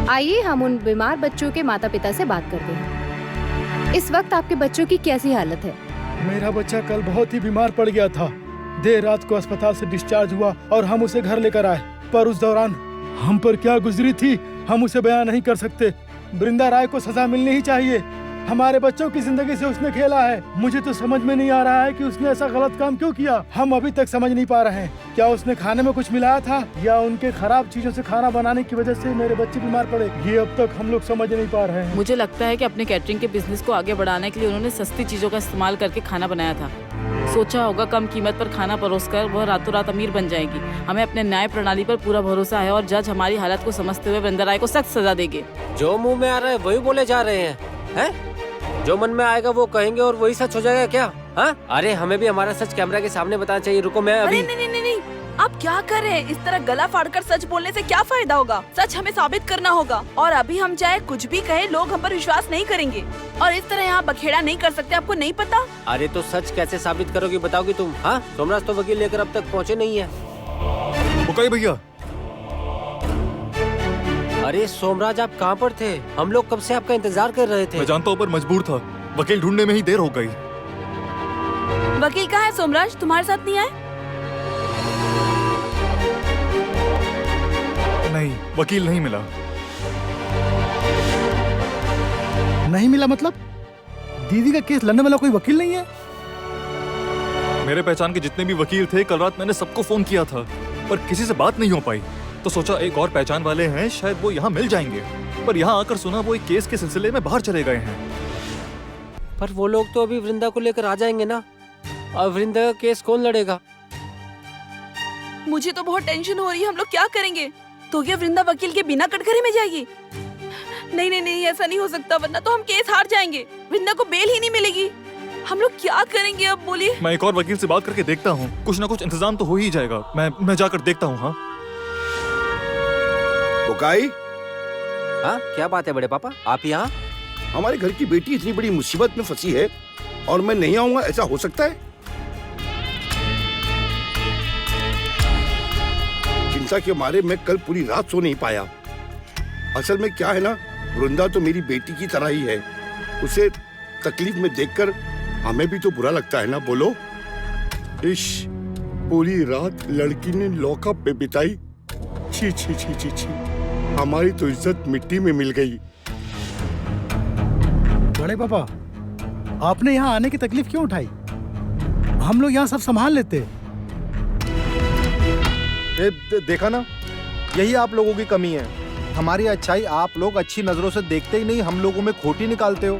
आइए हम उन बीमार बच्चों के माता पिता से बात करते हैं। इस वक्त आपके बच्चों की कैसी हालत है? मेरा बच्चा कल बहुत ही बीमार पड़ गया था। देर रात को अस्पताल से डिस्चार्ज हुआ और हम उसे घर लेकर आए, पर उस दौरान हम पर क्या गुजरी थी हम उसे बयान नहीं कर सकते। वृंदा राय को सजा मिलनी ही चाहिए। हमारे बच्चों की जिंदगी से उसने खेला है। मुझे तो समझ में नहीं आ रहा है कि उसने ऐसा गलत काम क्यों किया। हम अभी तक समझ नहीं पा रहे हैं। क्या उसने खाने में कुछ मिलाया था या उनके खराब चीजों से खाना बनाने की वजह से मेरे बच्चे बीमार पड़े? ये अब तक हम लोग समझ नहीं पा रहे हैं। मुझे लगता है कि अपने कैटरिंग के बिजनेस को आगे बढ़ाने के लिए उन्होंने सस्ती चीजों का इस्तेमाल करके खाना बनाया था। सोचा होगा कम कीमत पर खाना परोसकर वह रातों रात अमीर बन जाएगी। हमें अपने न्याय प्रणाली पर पूरा भरोसा है और जज हमारी हालत को समझते हुए वृंदा राय को सख्त सजा देंगे। जो मुंह में आ रहा है वही बोले जा रहे हैं? जो मन में आएगा वो कहेंगे और वही सच हो जाएगा क्या? हाँ? अरे हमें भी हमारा सच कैमरा के सामने बताना चाहिए। रुको मैं अभी। नहीं, आप क्या कर रहे हैं? इस तरह गला फाड़कर सच बोलने से क्या फायदा होगा? सच हमें साबित करना होगा और अभी हम चाहे कुछ भी कहें लोग हम पर विश्वास नहीं करेंगे और इस तरह यहाँ बखेड़ा नहीं कर सकते। आपको नहीं पता? अरे तो सच कैसे साबित करोगी बताओगी तुम? हाँ, सोमराज तो वकील लेकर अब तक पहुँचे नहीं है। बुकाई भैया। अरे सोमराज आप कहाँ पर थे? हम लोग कब से आपका इंतजार कर रहे थे। मैं जानता हूँ पर मजबूर था, वकील ढूंढने में ही देर हो गई। वकील कहाँ है? सोमराज तुम्हारे साथ नहीं आए? नहीं, वकील नहीं मिला। नहीं मिला मतलब? दीदी का केस लड़ने वाला कोई वकील नहीं है? मेरे पहचान के जितने भी वकील थे कल रात मैंने सबको फोन किया था पर किसी से बात नहीं हो पाई। तो सोचा एक और पहचान वाले हैं, शायद वो यहाँ मिल जाएंगे। पर यहाँ आकर सुना वो एक केस के सिलसिले में बाहर चले गए हैं। पर वो लोग तो अभी वृंदा को लेकर आ जाएंगे ना। अब वृंदा का केस कौन लड़ेगा? मुझे तो बहुत टेंशन हो रही है। हम लोग क्या करेंगे? तो क्या वृंदा वकील के बिना कटघरे में जाएगी? नहीं, ऐसा नहीं हो सकता, वरना तो हम केस हार जाएंगे। वृंदा को बेल ही नहीं मिलेगी। हम लोग क्या करेंगे अब? बोलिए। मैं एक और वकील से बात करके देखता हूँ, कुछ ना कुछ इंतजाम तो हो ही जाएगा। मैं जाकर देखता हूँ। हाँ बुकाई? हाँ, क्या बात है बड़े पापा, आप यहाँ? हमारे घर की बेटी इतनी बड़ी मुसीबत में फंसी है और मैं नहीं आऊंगा, ऐसा हो सकता है? चिंता के मारे मैं कल पूरी रात सो नहीं पाया। असल में क्या है ना, वृंदा तो मेरी बेटी की तरह ही है। उसे तकलीफ में देखकर हमें भी तो बुरा लगता है ना, बोलो। इश, पूरी रात लड़की ने लॉकअप पे बिताई। छी छी छी छी छी, हमारी तो इज्जत मिट्टी में मिल गई। बड़े पापा, आपने यहाँ आने की तकलीफ क्यों उठाई? हम लोग यहाँ सब संभाल लेते। देखा ना, यही आप लोगों की कमी है। हमारी अच्छाई आप लोग अच्छी नजरों से देखते ही नहीं, हम लोगों में खोटी निकालते हो।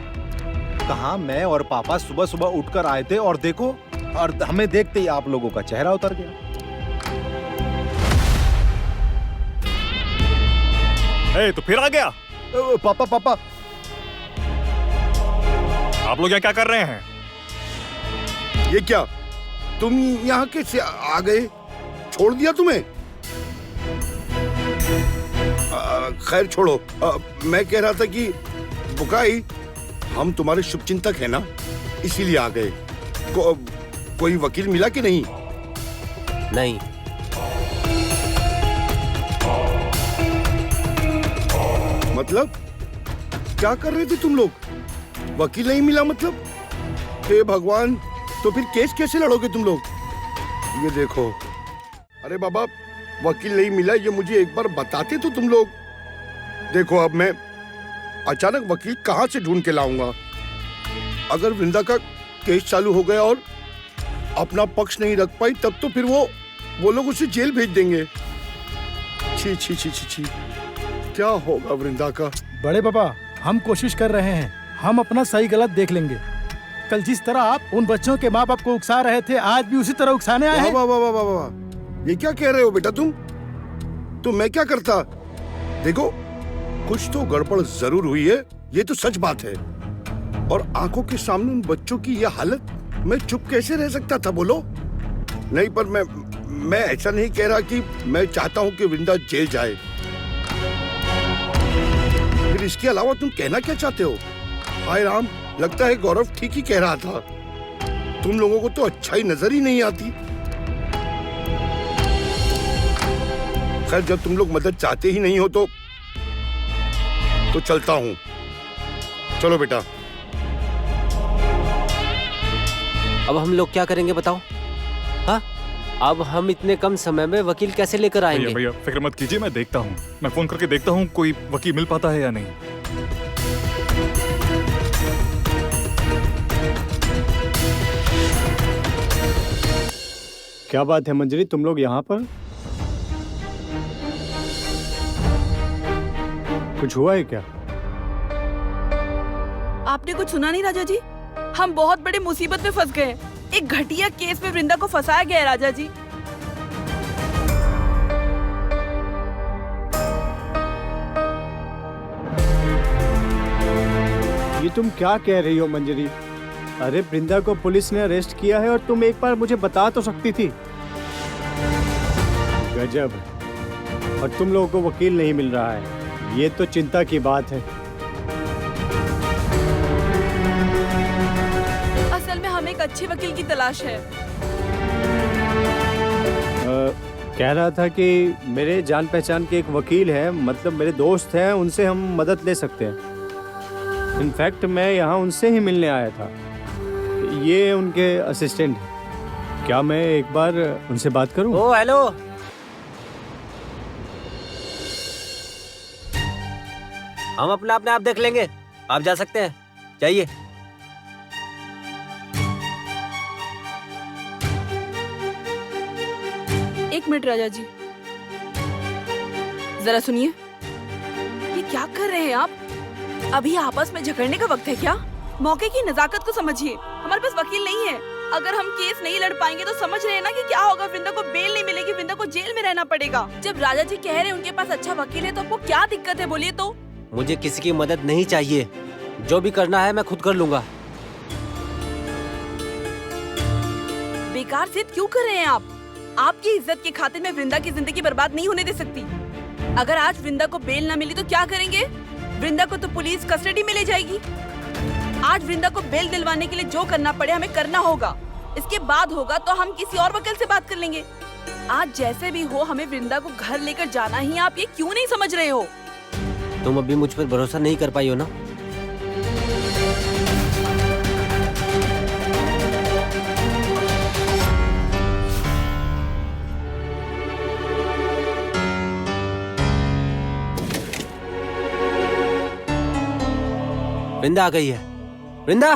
कहाँ मैं और पापा सुबह सुबह उठकर आए थे और देखो, और हमें देखते ही आप लोगों का चेहरा उतर गया। ए, तो फिर आ गया? पापा आप लोग क्या कर रहे हैं? ये क्या, तुम यहाँ कैसे आ गए? छोड़ दिया तुम्हें? खैर छोड़ो। मैं कह रहा था कि बुकाई, हम तुम्हारे शुभचिंतक हैं ना, इसीलिए आ गए। कोई वकील मिला कि नहीं? नहीं। मतलब क्या कर रहे थे तुम लोग? वकील नहीं मिला मतलब? हे भगवान, तो फिर केस कैसे लड़ोगे तुम लोग? ये देखो, अरे बाबा, वकील नहीं मिला ये मुझे एक बार बताते तो तुम लोग। देखो अब मैं अचानक वकील कहाँ से ढूंढ के लाऊंगा? अगर वृंदा का केस चालू हो गया और अपना पक्ष नहीं रख पाई, तब तो फिर वो लोग उसे जेल भेज देंगे। छी छी छी छी छी, क्या होगा वृंदा का? बड़े पापा, हम कोशिश कर रहे हैं, हम अपना सही गलत देख लेंगे। कल जिस तरह आप उन बच्चों के माँ बाप को उकसा रहे थे, आज भी उसी तरह उकसाने आए हैं। वाह वाह वाह वाह वाह, ये क्या कह रहे हो बेटा तुम? तो मैं क्या करता? देखो, कुछ तो गड़बड़ जरूर हुई है, ये तो सच बात है। और आंखों के सामने उन बच्चों की ये हालत, मैं चुप कैसे रह सकता था, बोलो? नहीं, पर मैं ऐसा नहीं कह रहा कि मैं चाहता हूँ कि वृंदा जेल जाए। फिर इसके अलावा तुम कहना क्या चाहते हो? हाय राम, लगता है गौरव ठीक ही कह रहा था। तुम लोगों को तो अच्छाई नजर ही नहीं आती। खैर, जब तुम लोग मदद चाहते ही नहीं हो तो चलता हूँ। चलो बेटा। अब हम लोग क्या करेंगे बताओ? हाँ, अब हम इतने कम समय में वकील कैसे लेकर आएंगे? भैया फिक्र मत कीजिए, मैं देखता हूँ, मैं फोन करके देखता हूँ कोई वकील मिल पाता है या नहीं। क्या बात है मंजरी, तुम लोग यहाँ पर? कुछ हुआ है क्या? आपने कुछ सुना नहीं राजा जी? हम बहुत बड़ी मुसीबत में फंस गए। एक घटिया केस में वृंदा को फंसाया गया है राजा जी। ये तुम क्या कह रही हो मंजरी? अरे वृंदा को पुलिस ने अरेस्ट किया है और तुम एक बार मुझे बता तो सकती थी। गजब, और तुम लोगों को वकील नहीं मिल रहा है, ये तो चिंता की बात है। असल में हमें एक अच्छे वकील की तलाश है। कह रहा था कि मेरे जान पहचान के एक वकील है, मतलब मेरे दोस्त हैं, उनसे हम मदद ले सकते हैं। इनफैक्ट मैं यहाँ उनसे ही मिलने आया था। ये उनके असिस्टेंट हैं। क्या मैं एक बार उनसे बात करूं? ओ हेलो, हम अपने आप देख लेंगे, आप जा सकते हैं, जाइए। एक मिनट राजा जी, जरा सुनिए। ये क्या कर रहे हैं आप? अभी आपस में झगड़ने का वक्त है क्या? मौके की नजाकत को समझिए। हमारे पास वकील नहीं है। अगर हम केस नहीं लड़ पाएंगे तो समझ रहे हैं ना कि क्या होगा। वृंदा को बेल नहीं मिलेगी, वृंदा को जेल में रहना पड़ेगा। जब राजा जी कह रहे हैं उनके पास अच्छा वकील है तो आपको क्या दिक्कत है, बोलिए तो? मुझे किसी की मदद नहीं चाहिए, जो भी करना है मैं खुद कर लूंगा। बेकार जिद क्यों कर रहे हैं आप? आपकी इज्जत की खातिर मैं वृंदा की जिंदगी बर्बाद नहीं होने दे सकती। अगर आज वृंदा को बेल ना मिली तो क्या करेंगे? वृंदा को तो पुलिस कस्टडी में ले जाएगी। आज वृंदा को बेल दिलवाने के लिए जो करना पड़े हमें करना होगा। इसके बाद होगा तो हम किसी और वकील से बात कर लेंगे। आज जैसे भी हो हमें वृंदा को घर लेकर जाना ही। आप ये क्यों नहीं समझ रहे हो? तुम अभी मुझ पर भरोसा नहीं कर पाई हो ना? वृंदा आ गई है। वृंदा!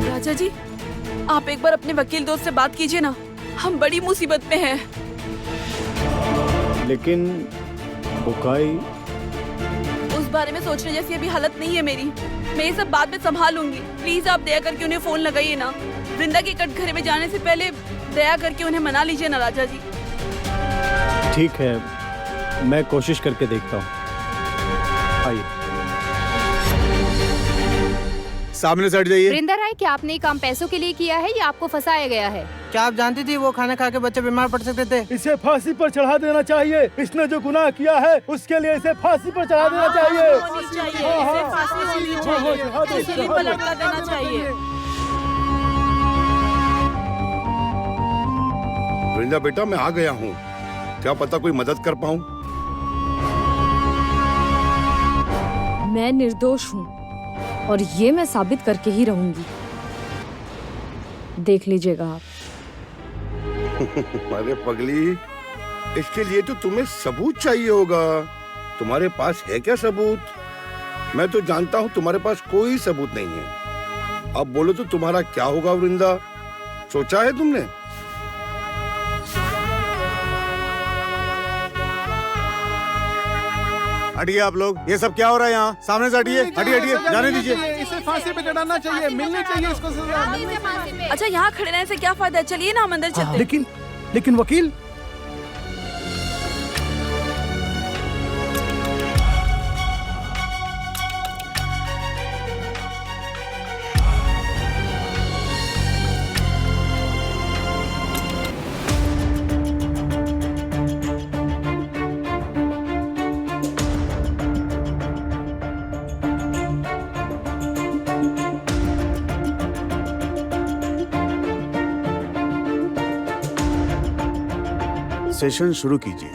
राजा जी, आप एक बार अपने वकील दोस्त से बात कीजिए ना। हम बड़ी मुसीबत में हैं। लेकिन बुकाई, उस बारे में सोचने जैसी अभी हालत नहीं है मेरी। मैं ये सब बाद में संभाल लूंगी। प्लीज आप दया करके उन्हें फोन लगाइए ना। वृंदा के कटघरे में जाने से पहले दया करके उन्हें मना लीजिए ना राजा जी। ठीक है, मैं कोशिश करके देखता हूँ। आइए। सामने से हट जाइए। वृंदा राय, क्या आपने ये काम पैसों के लिए किया है या आपको फंसाया गया है? क्या आप जानती थी वो खाना खा के बच्चे बीमार पड़ सकते थे? इसे फांसी पर चढ़ा देना चाहिए। इसने जो गुनाह किया है उसके लिए इसे फांसी पर चढ़ा देना चाहिए। वृंदा बेटा, मैं आ गया हूँ। क्या पता कोई मदद कर पाऊँ? मैं निर्दोष हूँ और ये मैं साबित करके ही रहूंगी। देख लीजिएगा आप। अरे पगली, इसके लिए तो तुम्हें सबूत चाहिए होगा। तुम्हारे पास है क्या सबूत? मैं तो जानता हूँ तुम्हारे पास कोई सबूत नहीं है। अब बोलो तो तुम्हारा क्या होगा वृंदा? सोचा है तुमने? हटिए आप लोग। ये सब क्या हो रहा है यहाँ? सामने से हटिए, हटिए हटिए, जाने दीजिए। इसे फांसी पे चढ़ाना चाहिए, मिलनी चाहिए इसको सजा। अच्छा, यहाँ खड़े रहने से क्या फायदा? चलिए ना, हम अंदर चलते हैं। लेकिन वकील, सेशन शुरू कीजिए।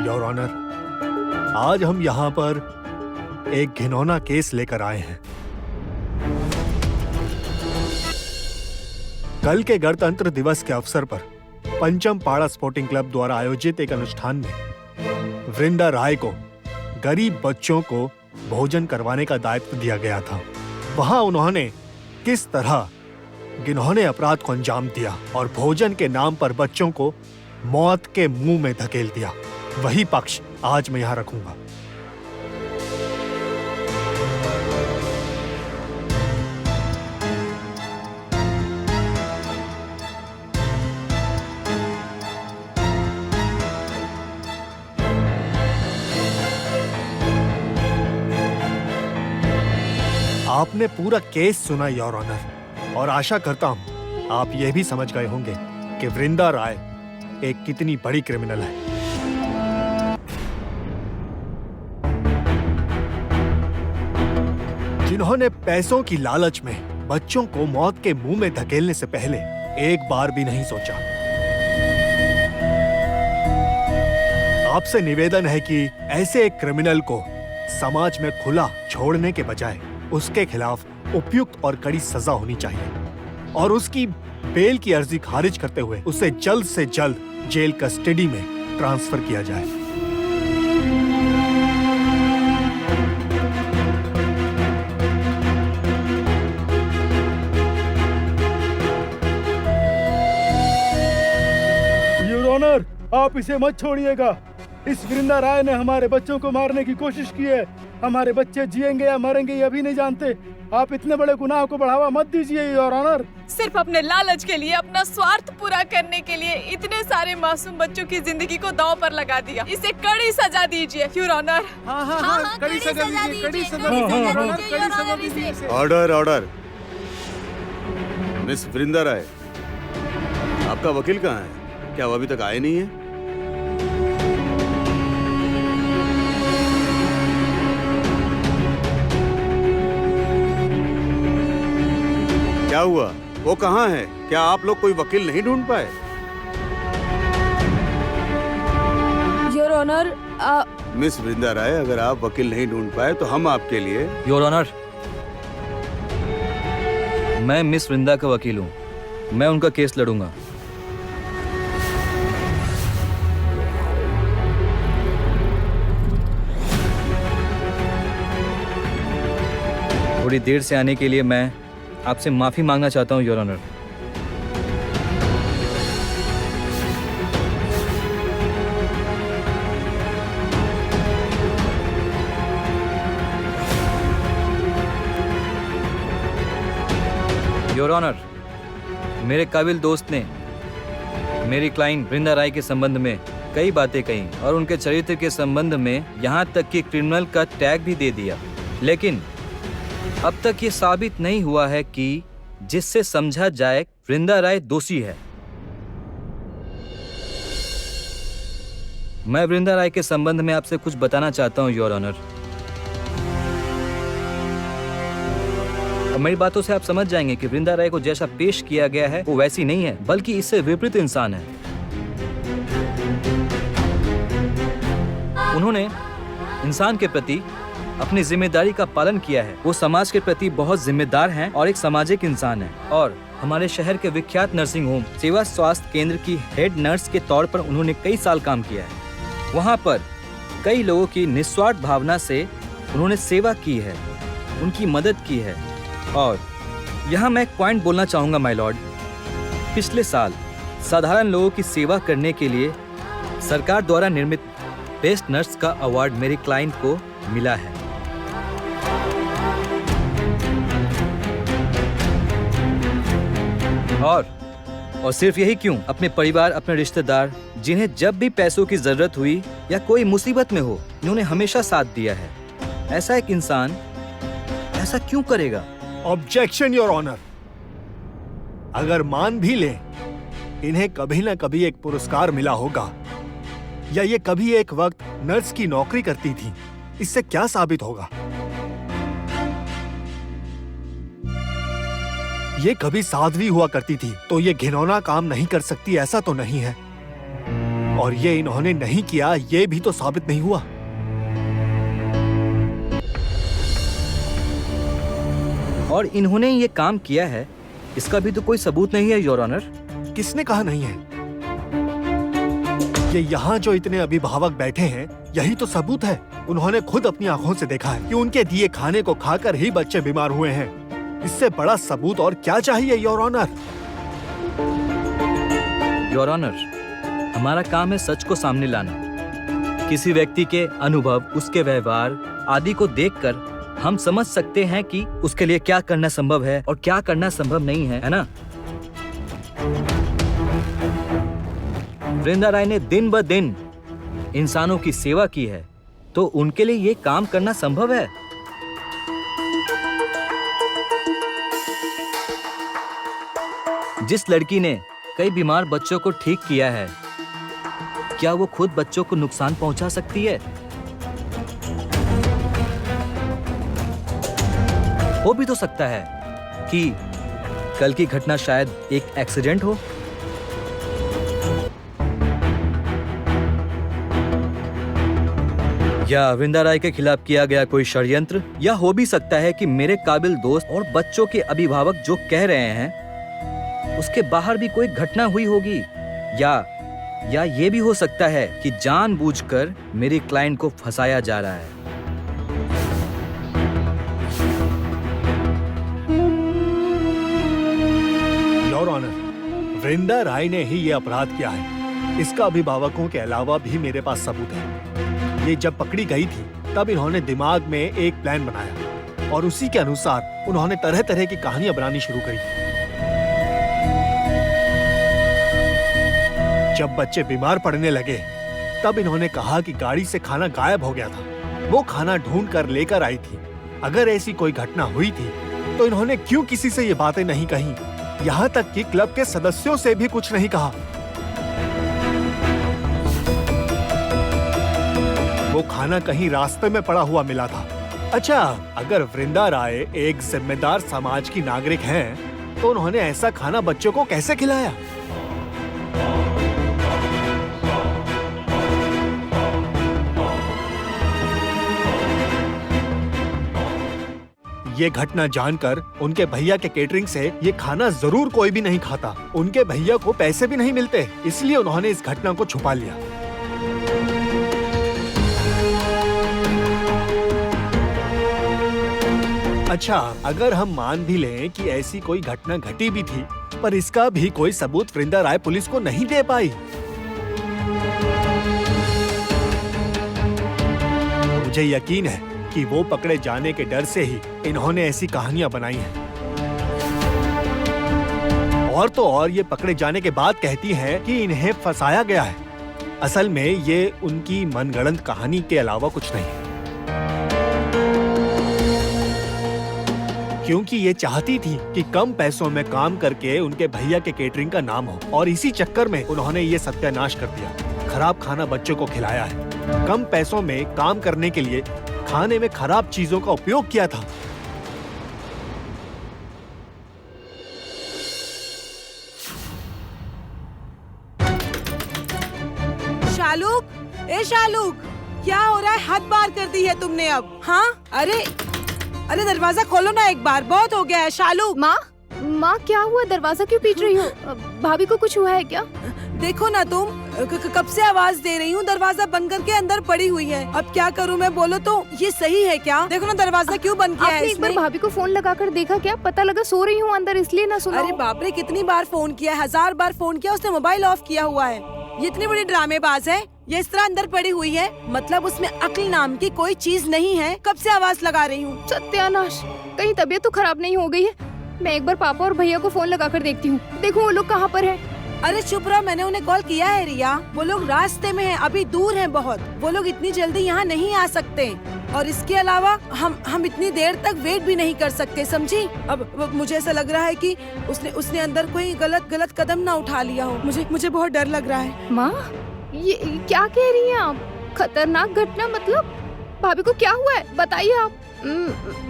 योर ऑनर, आज हम यहाँ पर एक घिनौना केस लेकर आए हैं। कल के गणतंत्र दिवस के अवसर पर पंचम पाड़ा स्पोर्टिंग क्लब द्वारा आयोजित एक अनुष्ठान में वृंदा राय को गरीब बच्चों को भोजन करवाने का दायित्व दिया गया था। वहां उन्होंने किस तरह घिनौने अपराध को अंजाम दिया और भोजन के नाम पर बच्चों को मौत के मुंह में धकेल दिया, वही पक्ष आज मैं यहां रखूंगा। आपने पूरा केस सुना योर ऑनर, और आशा करता हूं आप यह भी समझ गए होंगे कि वृंदा राय एक कितनी बड़ी क्रिमिनल है। जिन्होंने पैसों की लालच में बच्चों को मौत के मुंह में धकेलने से पहले एक बार भी नहीं सोचा। आपसे निवेदन है कि ऐसे एक क्रिमिनल को समाज में खुला छोड़ने के बजाय उसके खिलाफ उपयुक्त और कड़ी सजा होनी चाहिए और उसकी बेल की अर्जी खारिज करते हुए उसे जल्द से जल्द जेल कस्टडी में ट्रांसफर किया जाए। योर ऑनर, आप इसे मत छोड़िएगा। इस वृंदा राय ने हमारे बच्चों को मारने की कोशिश की है। हमारे बच्चे जिएंगे या मरेंगे ये अभी नहीं जानते। आप इतने बड़े गुनाह को बढ़ावा मत दीजिए योर ऑनर। सिर्फ अपने लालच के लिए, अपना स्वार्थ पूरा करने के लिए इतने सारे मासूम बच्चों की जिंदगी को दांव पर लगा दिया। इसे कड़ी सजा दीजिए योर ऑनर। कड़ी सजा दीजिए, कड़ी सजा दीजिए। Order order. मिस वृंदा राय, आपका वकील कहाँ है? क्या वो अभी तक आए नहीं है? क्या हुआ? वो कहाँ है? क्या आप लोग कोई वकील नहीं ढूंढ पाए? योर ऑनर, मिस वृंदा राय, अगर आप वकील नहीं ढूंढ पाए तो हम आपके लिए। योर ऑनर, मैं मिस वृंदा का वकील हूँ। मैं उनका केस लड़ूंगा। थोड़ी देर से आने के लिए मैं आपसे माफी मांगना चाहता हूँ योर ऑनर। योर ऑनर, मेरे काबिल दोस्त ने मेरी क्लाइंट वृंदा राय के संबंध में कई बातें कही और उनके चरित्र के संबंध में यहाँ तक कि क्रिमिनल का टैग भी दे दिया, लेकिन अब तक ये साबित नहीं हुआ है कि जिससे समझा जाए वृंदा राय दोषी है। मैं वृंदा राय के संबंध में आपसे कुछ बताना चाहता हूँ योर ऑनर। अब मेरी बातों से आप समझ जाएंगे कि वृंदा राय को जैसा पेश किया गया है वो वैसी नहीं है, बल्कि इससे विपरीत इंसान है। उन्होंने इंसान के प्रति अपनी जिम्मेदारी का पालन किया है। वो समाज के प्रति बहुत जिम्मेदार हैं और एक सामाजिक इंसान है। और हमारे शहर के विख्यात नर्सिंग होम सेवा स्वास्थ्य केंद्र की हेड नर्स के तौर पर उन्होंने कई साल काम किया है। वहाँ पर कई लोगों की निस्वार्थ भावना से उन्होंने सेवा की है, उनकी मदद की है। और यहाँ मैं एक पॉइंट बोलना चाहूँगा माय लॉर्ड। पिछले साल साधारण लोगों की सेवा करने के लिए सरकार द्वारा निर्मित बेस्ट नर्स का अवार्ड मेरी क्लाइंट को मिला है। और सिर्फ यही क्यों, अपने परिवार, अपने रिश्तेदार जिन्हें जब भी पैसों की जरूरत हुई या कोई मुसीबत में हो, इन्होंने हमेशा साथ दिया है। ऐसा एक इंसान ऐसा क्यों करेगा? Objection your honour. अगर मान भी ले इन्हें कभी ना कभी एक पुरस्कार मिला होगा या ये कभी एक वक्त नर्स की नौकरी करती थी, इससे क्या साबित होगा? ये कभी साध्वी हुआ करती थी तो ये घिनौना काम नहीं कर सकती, ऐसा तो नहीं है। और ये इन्होंने नहीं किया, ये भी तो साबित नहीं हुआ। और इन्होंने ये काम किया है, इसका भी तो कोई सबूत नहीं है योर ऑनर। किसने कहा नहीं है? ये यहाँ जो इतने अभिभावक बैठे हैं, यही तो सबूत है। उन्होंने खुद अपनी आंखों से देखा है कि उनके दिए खाने को खाकर ही बच्चे बीमार हुए हैं। इससे बड़ा सबूत और क्या चाहिए योर ऑनर? योर ऑनर, हमारा काम है सच को सामने लाना। किसी व्यक्ति के अनुभव, उसके व्यवहार आदि को देखकर हम समझ सकते हैं कि उसके लिए क्या करना संभव है और क्या करना संभव नहीं है ना? वृंदा राय ने दिन ब दिन इंसानों की सेवा की है, तो उनके लिए ये काम करना संभव है। जिस लड़की ने कई बीमार बच्चों को ठीक किया है, क्या वो खुद बच्चों को नुकसान पहुंचा सकती है? हो भी तो सकता है कि कल की घटना शायद एक एक्सीडेंट हो। या वृंदा राय के खिलाफ किया गया कोई षड्यंत्र, या हो भी सकता है कि मेरे काबिल दोस्त और बच्चों के अभिभावक जो कह रहे हैं उसके बाहर भी कोई घटना हुई होगी। या ये भी हो सकता है कि जानबूझकर मेरी क्लाइंट को फंसाया जा रहा है। योर ऑनर, वृंदा राय ने ही ये अपराध किया है। इसका अभिभावकों के अलावा भी मेरे पास सबूत है। ये जब पकड़ी गई थी तब इन्होंने दिमाग में एक प्लान बनाया और उसी के अनुसार उन्होंने तरह तरह की कहानियां बनानी शुरू करी। जब बच्चे बीमार पड़ने लगे तब इन्होंने कहा कि गाड़ी से खाना गायब हो गया था, वो खाना ढूंढ कर लेकर आई थी। अगर ऐसी कोई घटना हुई थी तो इन्होंने क्यों किसी से ये बातें नहीं कही? यहाँ तक कि क्लब के सदस्यों से भी कुछ नहीं कहा। वो खाना कहीं रास्ते में पड़ा हुआ मिला था। अच्छा, अगर वृंदा राय एक जिम्मेदार समाज की नागरिक हैं, तो उन्होंने ऐसा खाना बच्चों को कैसे खिलाया? ये घटना जानकर उनके भैया के केटरिंग से ये खाना जरूर कोई भी नहीं खाता। उनके भैया को पैसे भी नहीं मिलते, इसलिए उन्होंने इस घटना को छुपा लिया। अच्छा, अगर हम मान भी लें कि ऐसी कोई घटना घटी भी थी, पर इसका भी कोई सबूत वृंदा राय पुलिस को नहीं दे पाई। मुझे यकीन है कि वो पकड़े जाने के डर से ही इन्होंने ऐसी कहानियां बनाई हैं। और तो और ये पकड़े जाने के बाद कहती हैं कि इन्हें फंसाया गया है। असल में ये उनकी मनगढ़ंत कहानी के अलावा कुछ नहीं, क्योंकि ये चाहती थी कि कम पैसों में काम करके उनके भैया के केटरिंग का नाम हो, और इसी चक्कर में उन्होंने ये सत्यानाश कर दिया। खराब खाना बच्चों को खिलाया है। कम पैसों में काम करने के लिए खाने में खराब चीजों का उपयोग किया था। शालूक, ए शालूक, क्या हो रहा है? हद पार कर दी है तुमने अब। हाँ, अरे अरे दरवाजा खोलो ना एक बार, बहुत हो गया है। शालूक। माँ क्या हुआ? दरवाजा क्यों पीट रही हो? भाभी को कुछ हुआ है क्या? देखो ना तुम, कब से आवाज दे रही हूँ, दरवाजा बंद करके अंदर पड़ी हुई है। अब क्या करूँ मैं? बोलो तो, ये सही है क्या? देखो ना दरवाजा क्यों बंद किया है आपने एक बार भाभी को फोन लगाकर देखा क्या? पता लगा सो रही हूँ अंदर, इसलिए ना सुना। अरे बाप रे, कितनी बार फोन किया है, 1000 बार फोन किया, उसने मोबाइल ऑफ किया हुआ है। ये इतनी बड़ी ड्रामेबाज है, ये इस तरह अंदर पड़ी हुई है, मतलब उसमें अक्ल नाम की कोई चीज नहीं है। कब से आवाज लगा रही हूँ। सत्यानाश, कहीं तबीयत तो खराब नहीं हो गई है? मैं एक बार पापा और भैया को फोन लगाकर देखती हूँ, देखो वो लोग कहाँ पर है। अरे चुप रहो, मैंने उन्हें कॉल किया है रिया, वो लोग रास्ते में हैं, अभी दूर हैं बहुत। वो लोग इतनी जल्दी यहाँ नहीं आ सकते, और इसके अलावा हम इतनी देर तक वेट भी नहीं कर सकते, समझी? अब मुझे ऐसा लग रहा है कि उसने अंदर कोई गलत कदम ना उठा लिया हो। मुझे बहुत डर लग रहा है। माँ, ये क्या कह रही हैं आप? खतरनाक घटना मतलब? भाभी को क्या हुआ है, बताइए आप।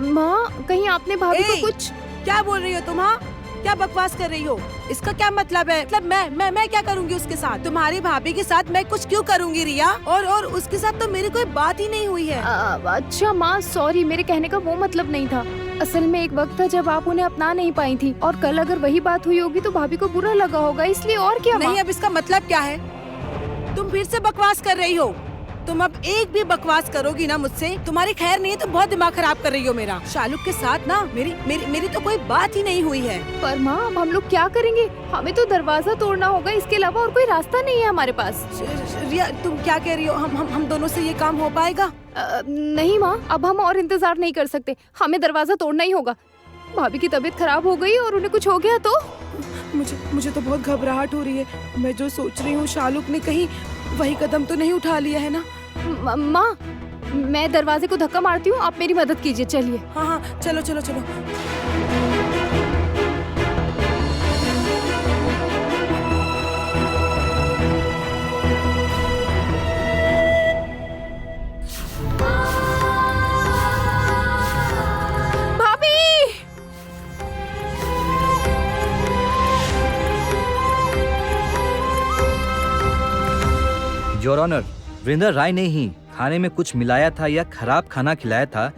माँ, कहीं आपने भाभी को कुछ? क्या बोल रही हो तुम? हाँ, क्या बकवास कर रही हो? इसका क्या मतलब है? मतलब मैं क्या करूँगी उसके साथ? तुम्हारी भाभी के साथ मैं कुछ क्यों करूँगी रिया? और उसके साथ तो मेरी कोई बात ही नहीं हुई है। अच्छा माँ, सॉरी, मेरे कहने का वो मतलब नहीं था। असल में एक वक्त था जब आप उन्हें अपना नहीं पाई थी, और कल अगर वही बात हुई होगी तो भाभी को बुरा लगा होगा, इसलिए। और क्या? नहीं, अब इसका मतलब क्या है? तुम फिर से बकवास कर रही हो। तुम अब एक भी बकवास करोगी ना मुझसे, तुम्हारी खैर नहीं है। तो बहुत दिमाग खराब कर रही हो मेरा। शालूक के साथ ना मेरी तो कोई बात ही नहीं हुई है। पर माँ, अब हम लोग क्या करेंगे? हमें तो दरवाजा तोड़ना होगा, इसके अलावा और कोई रास्ता नहीं है हमारे पास। रिया, तुम क्या कह रही हो? हम दोनों से ये काम हो पाएगा? नहीं माँ, अब हम और इंतजार नहीं कर सकते, हमें दरवाजा तोड़ना ही होगा। भाभी की तबीयत खराब हो गई और उन्हें कुछ हो गया तो? मुझे तो बहुत घबराहट हो रही है। मैं जो सोच रही हूँ, शालूक ने कहीं वही कदम तो नहीं उठा लिया है ना? माँ, मैं दरवाजे को धक्का मारती हूँ, आप मेरी मदद कीजिए, चलिए। हाँ, चलो। योर ऑनर, वृंदा राय ने ही खाने में कुछ मिलाया था या खराब खाना खिलाया था,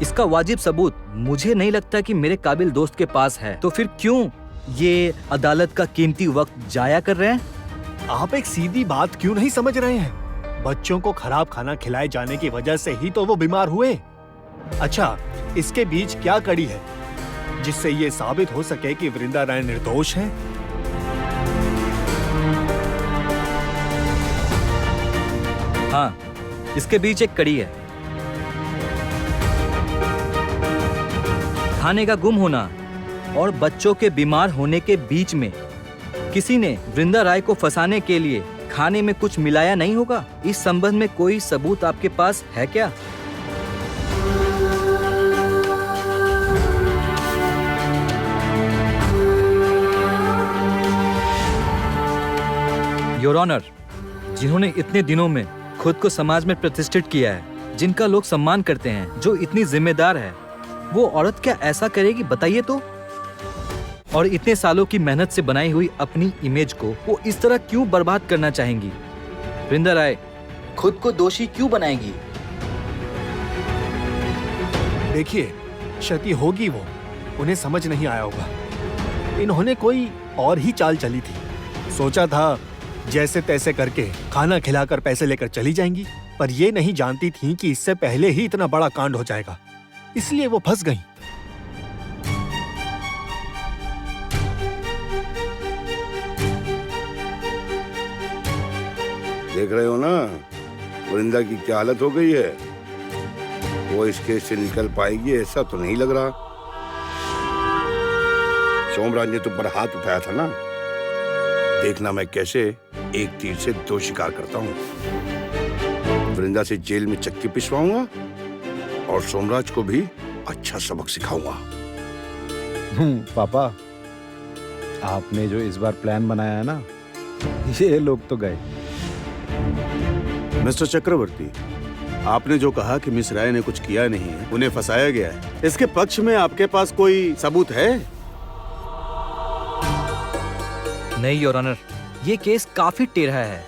इसका वाजिब सबूत मुझे नहीं लगता कि मेरे काबिल दोस्त के पास है। तो फिर क्यों ये अदालत का कीमती वक्त जाया कर रहे हैं? आप एक सीधी बात क्यों नहीं समझ रहे हैं? बच्चों को खराब खाना खिलाए जाने की वजह से ही तो वो बीमार हुए। अच्छा, इसके बीच क्या कड़ी है जिससे ये साबित हो सके कि वृंदा राय निर्दोष है? हाँ, इसके बीच एक कड़ी है। खाने का गुम होना और बच्चों के बीमार होने के बीच में किसी ने वृंदा राय को फंसाने के लिए खाने में कुछ मिलाया नहीं होगा। इस संबंध में कोई सबूत आपके पास है क्या? योर ऑनर, जिन्होंने इतने दिनों में खुद को समाज में प्रतिष्ठित किया है, जिनका लोग सम्मान करते हैं, जो इतनी जिम्मेदार है, वो औरत क्या ऐसा करेगी बताइए तो? और इतने सालों की मेहनत से बनाई हुई अपनी इमेज को वो इस तरह क्यों बर्बाद करना चाहेंगी? वृंदा राय खुद को दोषी क्यों बनाएगी? देखिए, क्षति होगी वो, उन्हें समझ नहीं आया होगा। इन्होंने कोई और ही चाल चली थी। सोचा था जैसे तैसे करके खाना खिलाकर पैसे लेकर चली जाएंगी, पर ये नहीं जानती थी कि इससे पहले ही इतना बड़ा कांड हो जाएगा, इसलिए वो फंस गईं। देख रहे हो ना वृंदा की क्या हालत हो गई है। वो इस केस से निकल पाएगी ऐसा तो नहीं लग रहा। सोमराज ने तुम पर हाथ उठाया था ना, देखना मैं कैसे एक तीर से दो शिकार करता हूँ। वृंदा से जेल में चक्की पिसवाऊंगा और सोमराज को भी अच्छा सबक सिखाऊंगा। पापा, आपने जो इस बार प्लान बनाया है ना, ये लोग तो गए। मिस्टर चक्रवर्ती, आपने जो कहा कि मिस राय ने कुछ किया नहीं है, उन्हें फंसाया गया है, इसके पक्ष में आपके पास कोई सबूत है? नहीं योर ऑनर, ये केस काफी टेढ़ा है।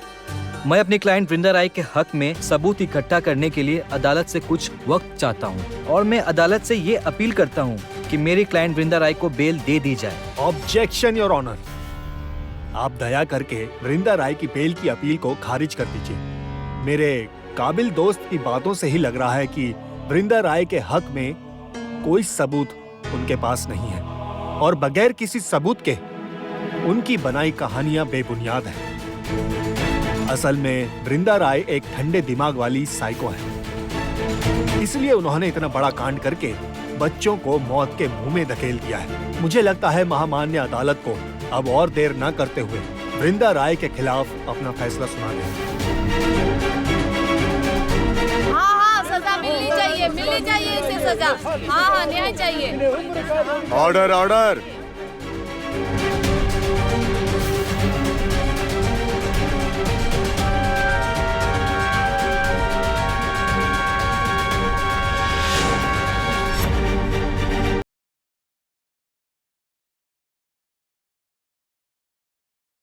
मैं अपने क्लाइंट वृंदा राय के हक में सबूत इकट्ठा करने के लिए अदालत से कुछ वक्त चाहता हूँ और मैं अदालत से ये अपील करता हूँ कि मेरी क्लाइंट वृंदा राय को बेल दे दी जाए। ऑब्जेक्शन योर ऑनर, आप दया करके वृंदा राय की बेल की अपील को खारिज कर दीजिए। मेरे काबिल दोस्त की बातों से ही लग रहा है कि वृंदा राय के हक में कोई सबूत उनके पास नहीं है और बगैर किसी सबूत के उनकी बनाई कहानियां बेबुनियाद हैं। असल में वृंदा राय एक ठंडे दिमाग वाली साइको है, इसलिए उन्होंने इतना बड़ा कांड करके बच्चों को मौत के मुंह में धकेल दिया है। मुझे लगता है महामान्य अदालत को अब और देर न करते हुए वृंदा राय के खिलाफ अपना फैसला सुना दें। हाँ, सजा मिलनी चाहिए इसे सजा। हाँ, न्याय चाहिए। Order order.